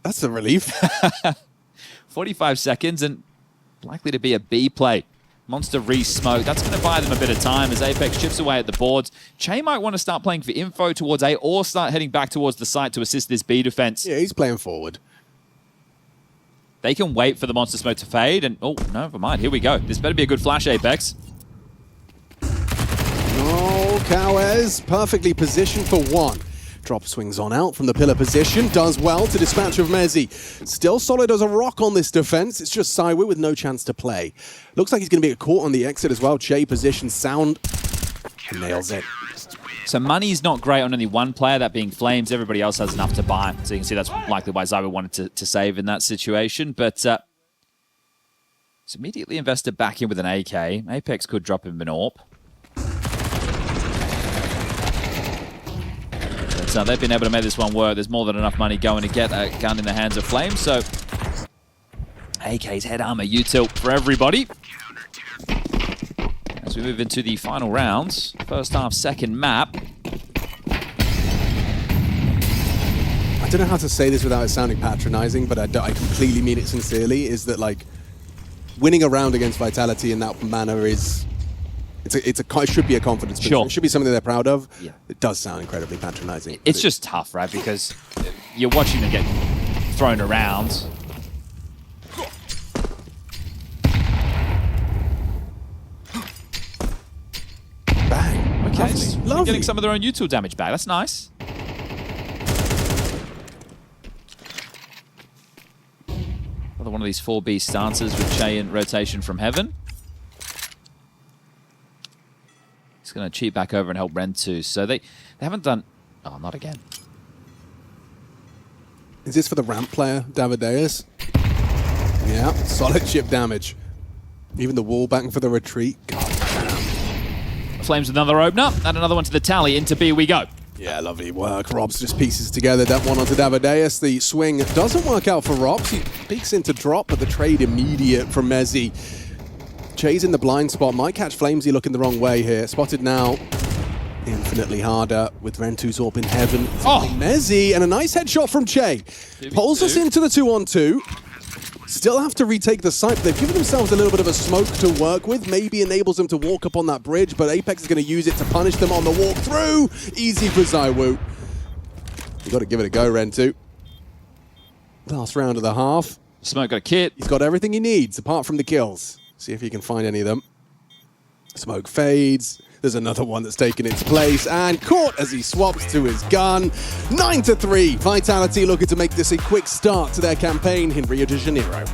That's a relief. 45 seconds and likely to be a B play. Monster re-smoke. That's going to buy them a bit of time as Apex chips away at the boards. Che might want to start playing for info towards A or start heading back towards the site to assist this B defense. Yeah, he's playing forward. They can wait for the monster smoke to fade and... Oh, no, never mind. Here we go. This better be a good flash, Apex. Oh, Cowes perfectly positioned for one. Drop swings on out from the pillar position. Does well to dispatch of Mezzi. Still solid as a rock on this defense. It's just Saiwu with no chance to play. Looks like he's going to be caught on the exit as well. Jay position sound. And nails it. So money's not great on only one player, that being Flames. Everybody else has enough to buy. So you can see that's likely why Zyber wanted to save in that situation. But it's immediately invested back in with an AK. Apex could drop him an AWP. But they've been able to make this one work. There's more than enough money going to get a gun in the hands of Flames. So AK's head armor util for everybody. As we move into the final rounds, first half, second map. I don't know how to say this without it sounding patronizing, but I completely mean it sincerely, is that like winning a round against Vitality in that manner is, it should be a confidence booster. Sure. It should be something they're proud of. Yeah. It does sound incredibly patronizing. It's just tough, right? Because you're watching them get thrown around. Bang. Okay, Lovely. getting some of their own util damage back. That's nice. Another one of these 4B stances with Che in rotation from Heaven. He's going to cheat back over and help Ren too. So they haven't done... Oh, not again. Is this for the ramp player, Davideus? Yeah, solid chip damage. Even the wall bang for the retreat. God damn. Flames with another opener, and another one to the tally. Into B we go. Yeah, lovely work. Robs just pieces together that one onto Davideus. The swing doesn't work out for Robs. He peeks into drop, but the trade immediate from Mezzi. Che's in the blind spot. Might catch Flamesy looking the wrong way here. Spotted now. Infinitely harder with Rentu's AWP in Heaven. Oh! Mezzi, and a nice headshot from Che. Pulls us into the 2-on-2. Still have to retake the site. They've given themselves a little bit of a smoke to work with. Maybe enables them to walk up on that bridge, but Apex is going to use it to punish them on the walk through. Easy for Zywoo. You've got to give it a go, Rentu. Last round of the half. Smoke got a kit. He's got everything he needs, apart from the kills. See if he can find any of them. Smoke fades. There's another one that's taken its place, and caught as he swaps to his gun. 9-3. Vitality looking to make this a quick start to their campaign in Rio de Janeiro.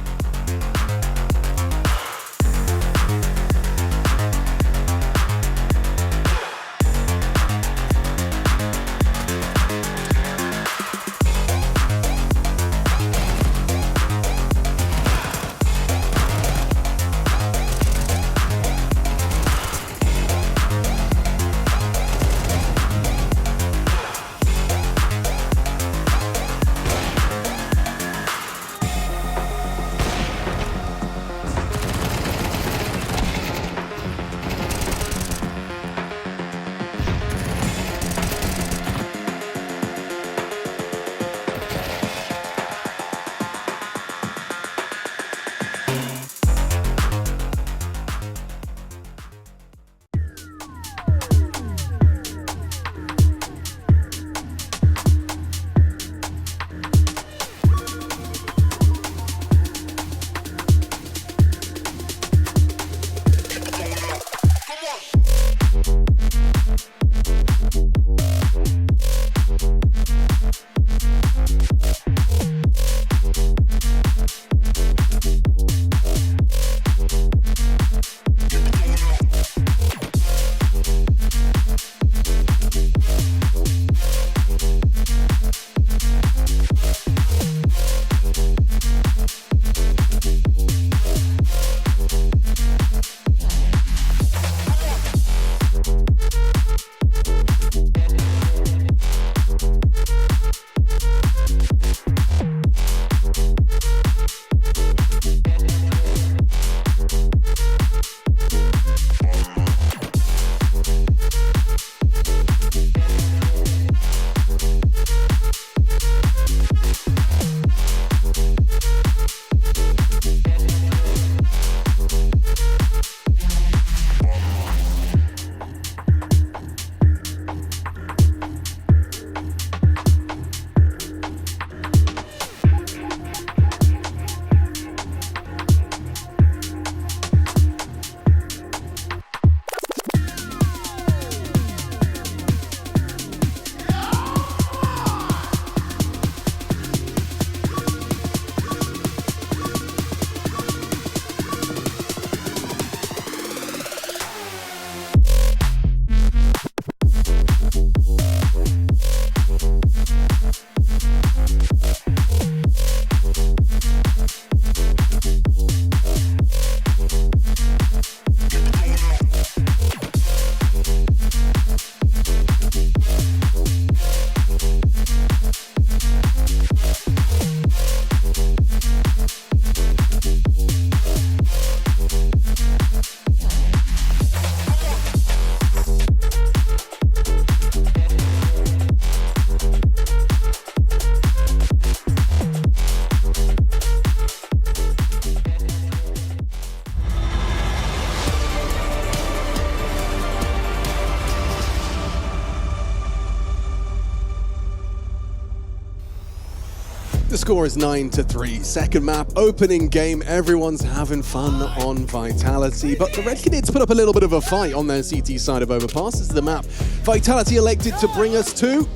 The score is 9-3. Second map, opening game. Everyone's having fun on Vitality, but the RED Canids put up a little bit of a fight on their CT side of Overpass. This is the map Vitality elected to bring us to.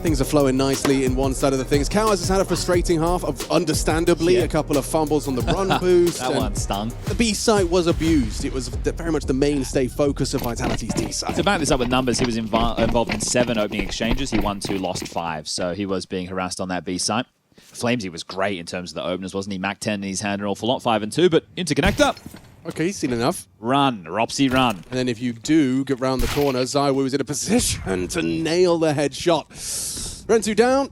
Things are flowing nicely in one side of the things. Cows has had a frustrating half, of understandably, a couple of fumbles on the run boost. That one stung. The B site was abused. It was very much the mainstay focus of Vitality's D site. To back this up with numbers, he was involved in 7 opening exchanges. He won 2, lost 5, so he was being harassed on that B site. Flamesy was great in terms of the openers, wasn't he? Mac 10 in his hand an awful lot, 5 and 2, but interconnector. Okay, he's seen enough. Run, Ropsy, run. And then if you do get round the corner, ZywOo is in a position to nail the headshot. Rentu down.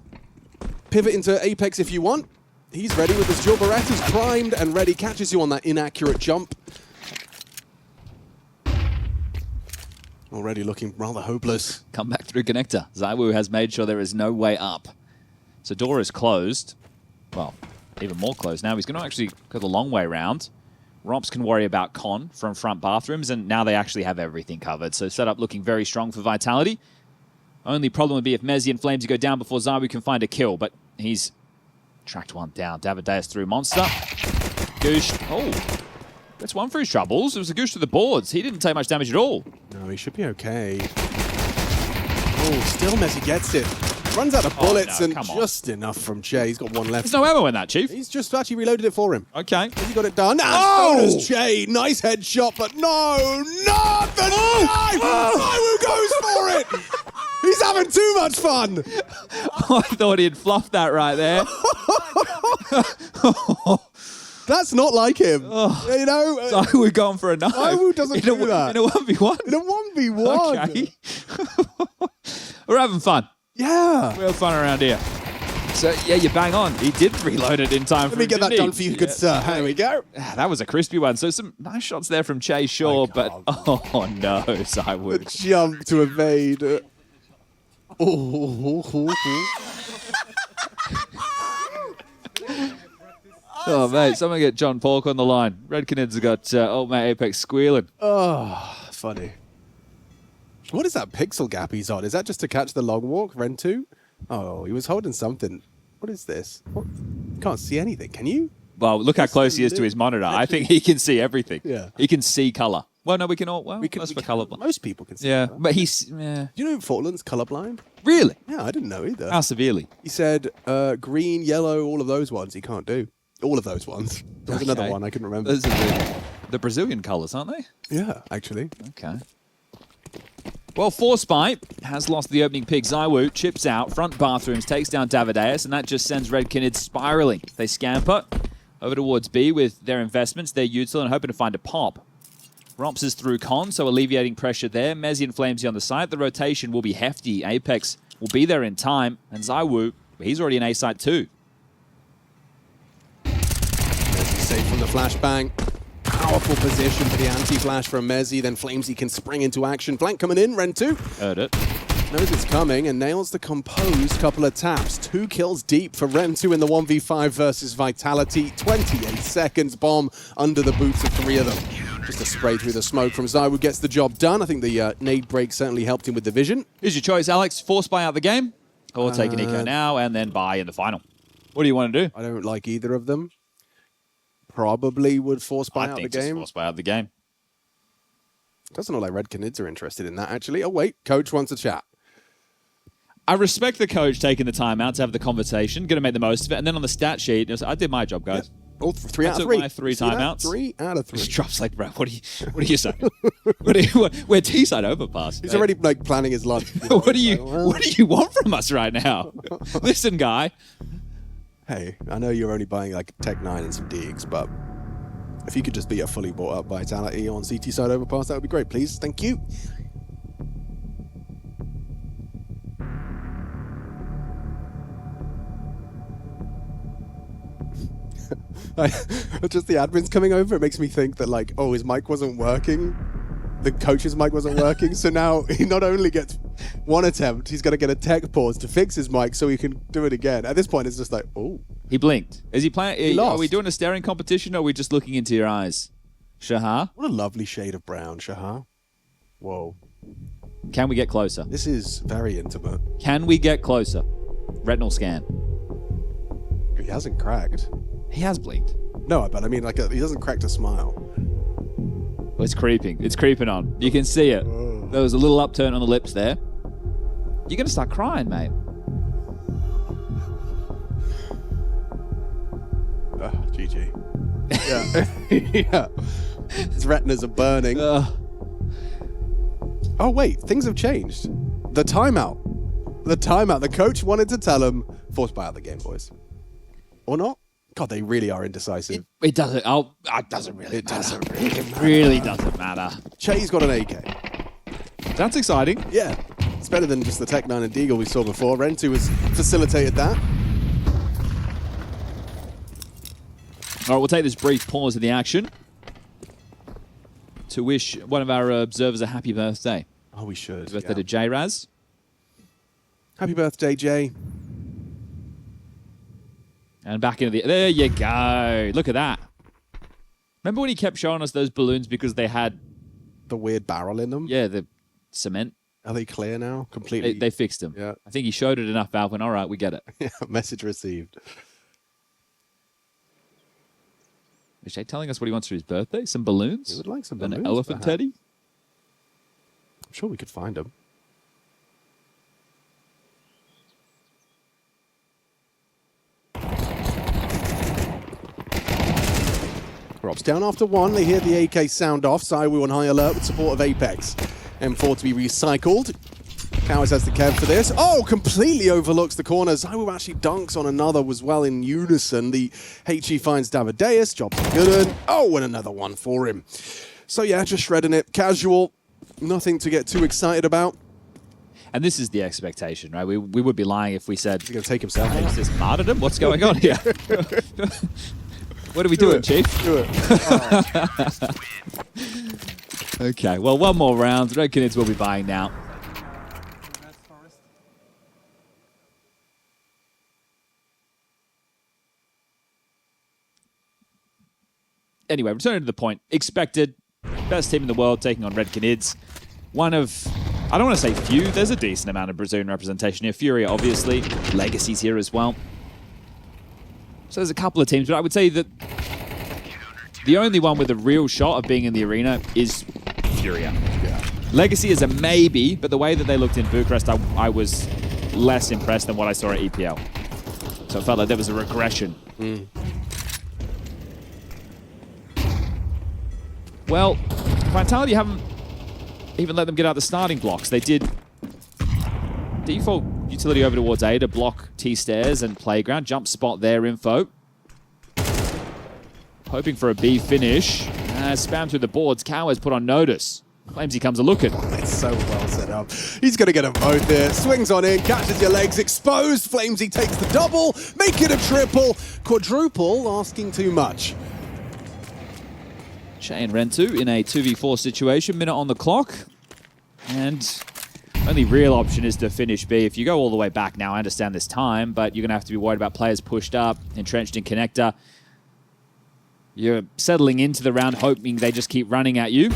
Pivot into Apex if you want. He's ready with his dual Berettas primed and ready. Catches you on that inaccurate jump. Already looking rather hopeless. Come back through connector. ZywOo has made sure there is no way up. So door is closed. Well, even more closed now. He's going to actually go the long way round. Rops can worry about Con from front bathrooms, and now they actually have everything covered. So setup looking very strong for Vitality. Only problem would be if Mezzy and Flamesy go down before ZywOo can find a kill, but he's tracked one down. Davideus through Monster. Goosh. Oh, that's one for his troubles. It was a Goosh to the boards. He didn't take much damage at all. No, he should be okay. Oh, still Mezzy gets it. Runs out of bullets no, and come on. just enough from Jay. He's got one left. There's no ammo in that, Chief. He's just actually reloaded it for him. Okay. He got it done. Oh! So does Jay. Nice headshot, but no, not the knife! ZywOo goes for it! He's having too much fun! I thought he'd fluffed that right there. That's not like him. You know? ZywOo going for a knife. ZywOo doesn't do that. In a 1v1? In a 1v1. Okay. We're having fun. Yeah. We have fun around here. So, yeah, you bang on. He did reload it in time. Let me get that done for you, good sir. There we go. That was a crispy one. So some nice shots there from Che, sure, but oh no, ZywOo. Jump to evade. Oh, mate, someone get John Pork on the line. Red Canids have got old mate Apex squealing. Oh, funny. What is that pixel gap he's on? Is that just to catch the long walk, Rentu? Oh, he was holding something. What is this? What? Can't see anything, can you? Well, look how close he is to his monitor. I think he can see everything. Yeah. He can see color. Well, no, we can all. Well, that's for color. Most people can see. Yeah, that. but he's. Yeah. Do you know Fortland's colorblind? Really? Yeah, I didn't know either. How severely? He said green, yellow, all of those ones he can't do. All of those ones. There was another one I couldn't remember. Those are the Brazilian colors, aren't they? Yeah, actually. Okay. Well, Forspite has lost the opening pick. ZywOo chips out, front bathrooms, takes down Davideus, and that just sends Red Canids spiraling. They scamper over towards B with their investments. They're util and hoping to find a pop. Romps is through Con, so alleviating pressure there. Mezzy and Flamesy on the side. The rotation will be hefty. Apex will be there in time. And ZywOo, he's already in A site too. Mezzy safe from the flashbang. Powerful position for the anti-flash from Mezzy. Then Flamesy can spring into action. Flank coming in, Rentu. Heard it. Knows it's coming and nails the composed couple of taps. 2 kills deep for Rentu in the 1v5 versus Vitality. 28 seconds, bomb under the boots of 3 of them. Just a spray through the smoke from ZywOo gets the job done. I think the nade break certainly helped him with the vision. Here's your choice, Alex. Force buy out the game, or take an eco now and then buy in the final. What do you want to do? I don't like either of them. Probably would force buy out the game. Force buy out the game. Doesn't look like Red Canids are interested in that, actually. Oh, wait. Coach wants a chat. I respect the coach taking the time out to have the conversation, going to make the most of it. And then on the stat sheet, it was, I did my job, guys. Yeah. Oh, 3 out of 3. I took my 3 timeouts. 3 out of 3. Just drops like, bro, what do you say? We're T-side overpass. He's already like planning his lunch. What do you want from us right now? Listen, guy. Hey, I know you're only buying like Tech 9 and some Deegs, but if you could just be a fully bought up Vitality on CT side overpass, that would be great, please. Thank you. Just the admin's coming over, it makes me think that like, oh, his mic wasn't working. The coach's mic wasn't working, so now he not only gets one attempt, he's got to get a tech pause to fix his mic so he can do it again. At this point, it's just like, oh. He blinked. Is he playing? He lost. Are we doing a staring competition, or are we just looking into your eyes? Shahar? What a lovely shade of brown, Shahar. Whoa. Can we get closer? This is very intimate. Can we get closer? Retinal scan. He hasn't cracked. He has blinked. No, but I mean, like, he doesn't crack a smile. Well, it's creeping. It's creeping on. You can see it. There was a little upturn on the lips there. You're going to start crying, mate. GG. Yeah. Yeah. His retinas are burning. Oh, wait. Things have changed. The timeout. The timeout. The coach wanted to tell him, force buy out the game, boys. Or not? God, they really are indecisive. It doesn't. Oh, it doesn't really matter. It really doesn't matter. Che's got an AK. That's exciting. Yeah. It's better than just the Tech 9 and Deagle we saw before. Rentu has facilitated that. All right, we'll take this brief pause in the action to wish one of our observers a happy birthday. Oh, we should. Happy birthday to J-Raz. Happy birthday, Jay. And back into the... There you go. Look at that. Remember when he kept showing us those balloons because they had... The weird barrel in them? Yeah, the cement. Are they clear now? Completely? They fixed them. Yeah. I think he showed it enough, Valve, and all right, we get it. Yeah, message received. Is Jay telling us what he wants for his birthday? Some balloons? He would like some An balloons. elephant perhaps. teddy? I'm sure we could find them. Rob's down after one. They hear the AK sound off. Zywoo on high alert with support of Apex. M4 to be recycled. Cowards has the Kev for this. Oh, completely overlooks the corner. Zywoo actually dunks on another as well in unison. The HE finds Davideus. Jobs are good. Oh, and another one for him. So yeah, just shredding it. Casual. Nothing to get too excited about. And this is the expectation, right? We would be lying if we said... He's going to take himself. Hey, is this martyrdom? What's going on here? What are we doing, Chief? Do it. Okay, well, one more round. Red Canids will be buying now. Anyway, returning to the point. Expected. Best team in the world taking on Red Canids. One of, I don't want to say few, there's a decent amount of Brazilian representation here. Furia, obviously. Legacy's here as well. So there's a couple of teams, but I would say that the only one with a real shot of being in the arena is Furia. Yeah. Legacy is a maybe, but the way that they looked in Bucharest, I was less impressed than what I saw at EPL. So it felt like there was a regression. Well, Vitality haven't even let them get out the starting blocks. They did default utility over towards A to block T-stairs and playground. Jump spot there, info. Hoping for a B finish. Spam through the boards. Cowards put on notice. Claims he comes a looking. It's so well set up. He's going to get them both there. Swings on in, catches your legs, exposed. Flamesy takes the double, make it a triple. Quadruple, asking too much. Che and Rentu in a 2v4 situation. Minute on the clock. And only real option is to finish B. If you go all the way back now, I understand this time, but you're going to have to be worried about players pushed up, entrenched in connector. You're settling into the round, hoping they just keep running at you.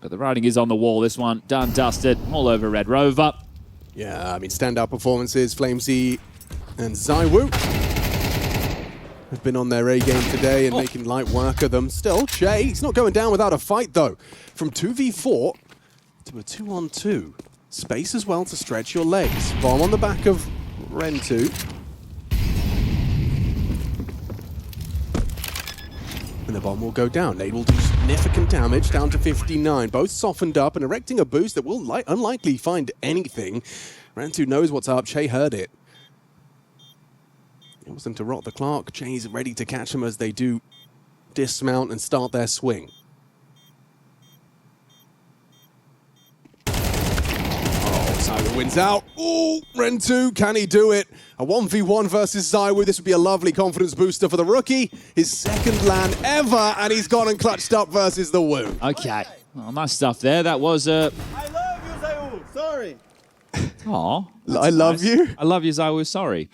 But the writing is on the wall. This one done, dusted, all over Red Rover. Yeah, I mean, standout performances. Flamesy and Zywoo have been on their A game today and making light work of them. Still, Che, he's not going down without a fight, though. From 2v4 to a 2-on-2. Space as well to stretch your legs. Bomb on the back of Rentu. And the bomb will go down. Nade will do significant damage, down to 59. Both softened up and erecting a boost that will unlikely find anything. Rentu knows what's up. Che heard it. He wants them to rot the clock. Che's ready to catch them as they do dismount and start their swing. Oh, Zywoo wins out. Ooh, Rentu, can he do it? A 1v1 versus Zywoo. This would be a lovely confidence booster for the rookie. His second LAN ever, and he's gone and clutched up versus the Woo. Okay. Well, nice stuff there. That was I love you, Zywoo. Sorry. Aw. I love you. I love you, Zywoo. Sorry.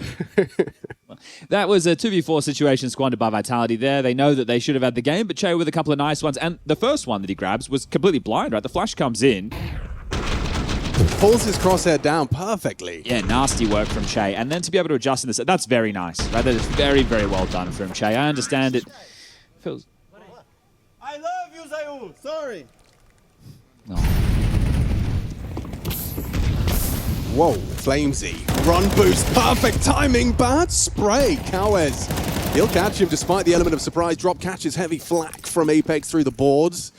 That was a 2v4 situation squandered by Vitality there. They know that they should have had the game, but Che with a couple of nice ones. And the first one that he grabs was completely blind, right? The flash comes in. Pulls his crosshair down perfectly. Yeah, nasty work from Che. And then to be able to adjust in this, that's very nice, right? That is very, very well done from Che. I understand it feels... I love you, Zayu. Sorry. Oh. Whoa, Flamesy. Run boost, perfect timing, bad spray. Cowes, he'll catch him despite the element of surprise. Drop catches heavy flak from Apex through the boards.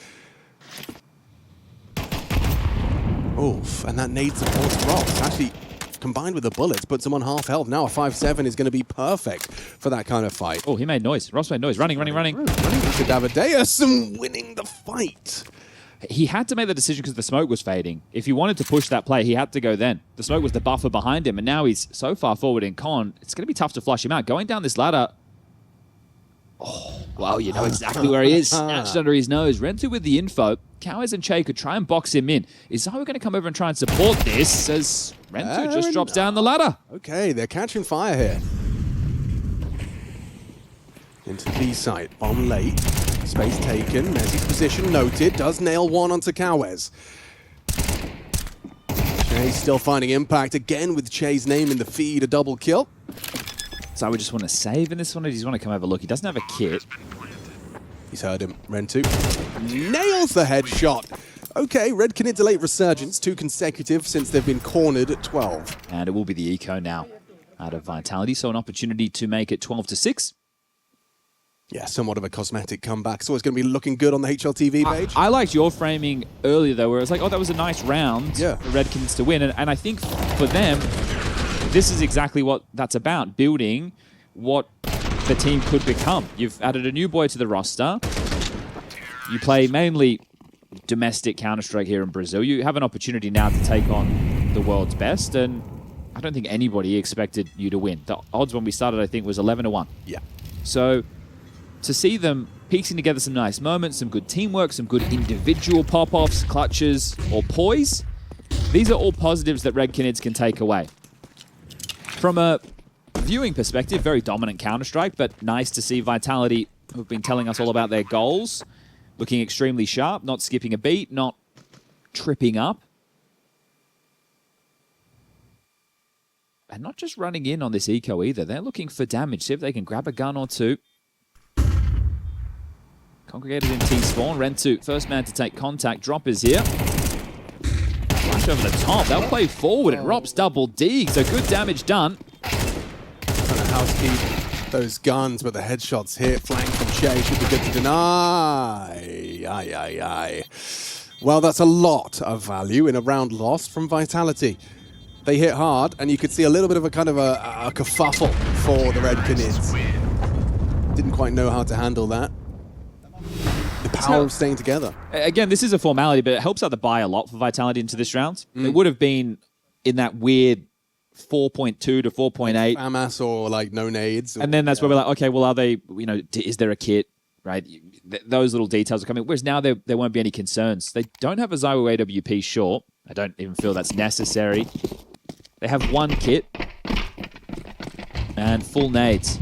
Oof, and that nade supports Rops. Actually, combined with the bullets, puts him on half health. Now a 5-7 is going to be perfect for that kind of fight. Oh, he made noise. Ross made noise. Running. Running into Davideus and winning the fight. He had to make the decision because the smoke was fading. If he wanted to push that play, he had to go then. The smoke was the buffer behind him, and now he's so far forward in con, it's going to be tough to flush him out. Going down this ladder... Oh, well, you know exactly where he is. Snatched under his nose. Rentu with the info. Cowes and Che could try and box him in. Is Zayu going to come over and try and support this as Rentu just drops down the ladder? Okay, they're catching fire here. Into the B site. Bomb late. Space taken. Mezzy's position noted. Does nail one onto Cowes. Che still finding impact again with Che's name in the feed. A double kill. So I would just want to save in this one. Or does he want to come over? Look, he doesn't have a kit. He's heard him. Rentu nails the headshot. Okay, Red Canids a late resurgence. 2 consecutive since they've been cornered at 12. And it will be the eco now out of Vitality. So an opportunity to make it 12-6. Yeah, somewhat of a cosmetic comeback. So it's going to be looking good on the HLTV page. I liked your framing earlier, though, where it was like, oh, that was a nice round Yeah. for Red Canids to win. And I think for them, this is exactly what that's about, building what the team could become. You've added a new boy to the roster. You play mainly domestic Counter-Strike here in Brazil. You have an opportunity now to take on the world's best, and I don't think anybody expected you to win. The odds when we started, I think, was 11-1. Yeah. So to see them piecing together some nice moments, some good teamwork, some good individual pop-offs, clutches, or poise, these are all positives that Red Canids can take away. From a viewing perspective, very dominant Counter-Strike, but nice to see Vitality, who've been telling us all about their goals, looking extremely sharp, not skipping a beat, not tripping up. And not just running in on this eco either. They're looking for damage. See if they can grab a gun or two. Congregated in T-spawn. Rentu, first man to take contact. Drop is here. Flash over the top. They'll play forward. And Rops double D. So good damage done. Trying to housekeep those guns, but the headshots hit. Flank from Che should be good to deny. Aye. Well, that's a lot of value in a round loss from Vitality. They hit hard, and you could see a little bit of a kind of a kerfuffle for the Red Canids. Didn't quite know how to handle that. The power of staying together. Again, this is a formality, but it helps out the buy a lot for Vitality into this round. It would have been in that weird 4.2 to 4.8. FAMAS or like no nades. And then that's where we're like, okay, well, are they, you know, is there a kit, right? Those little details are coming. Whereas now there won't be any concerns. They don't have a Zayu AWP short. I don't even feel that's necessary. They have one kit and full nades.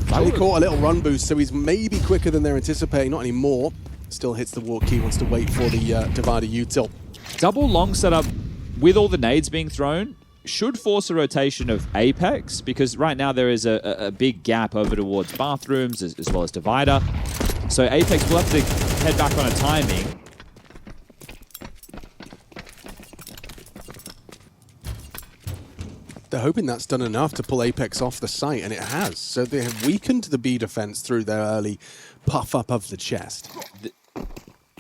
He caught a little run boost, so he's maybe quicker than they're anticipating. Not anymore. Still hits the walk key, wants to wait for the divider util. Double long setup with all the nades being thrown should force a rotation of Apex, because right now there is a big gap over towards bathrooms as well as divider. So Apex will have to head back on a timing. They're hoping that's done enough to pull Apex off the site, and it has. So they have weakened the B defense through their early puff up of the chest.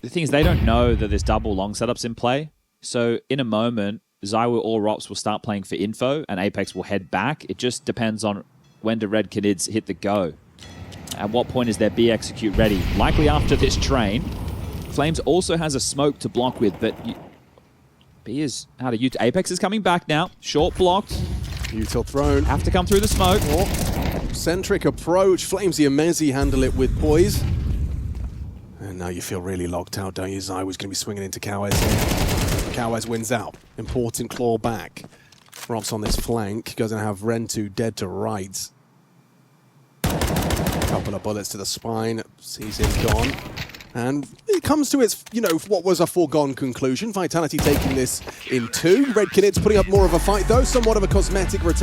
The thing is, they don't know that there's double long setups in play. So in a moment, Zayu or Rops will start playing for info, and Apex will head back. It just depends on when do Red Canids hit the go. At what point is their B execute ready? Likely after this train. Flames also has a smoke to block with, but B is out of util. Apex is coming back now. Short blocked. Util thrown. Have to come through the smoke. Centric approach. Flamesy and Mezzy handle it with poise. And now you feel really locked out, don't you? Zai was going to be swinging into Cowes here. Cowes wins out. Important claw back. Rops on this flank. Going to have Rentu dead to right. Couple of bullets to the spine. Sees him gone. And it comes to its, what was a foregone conclusion. Vitality taking this in 2. Red Canids putting up more of a fight, though, somewhat of a cosmetic return.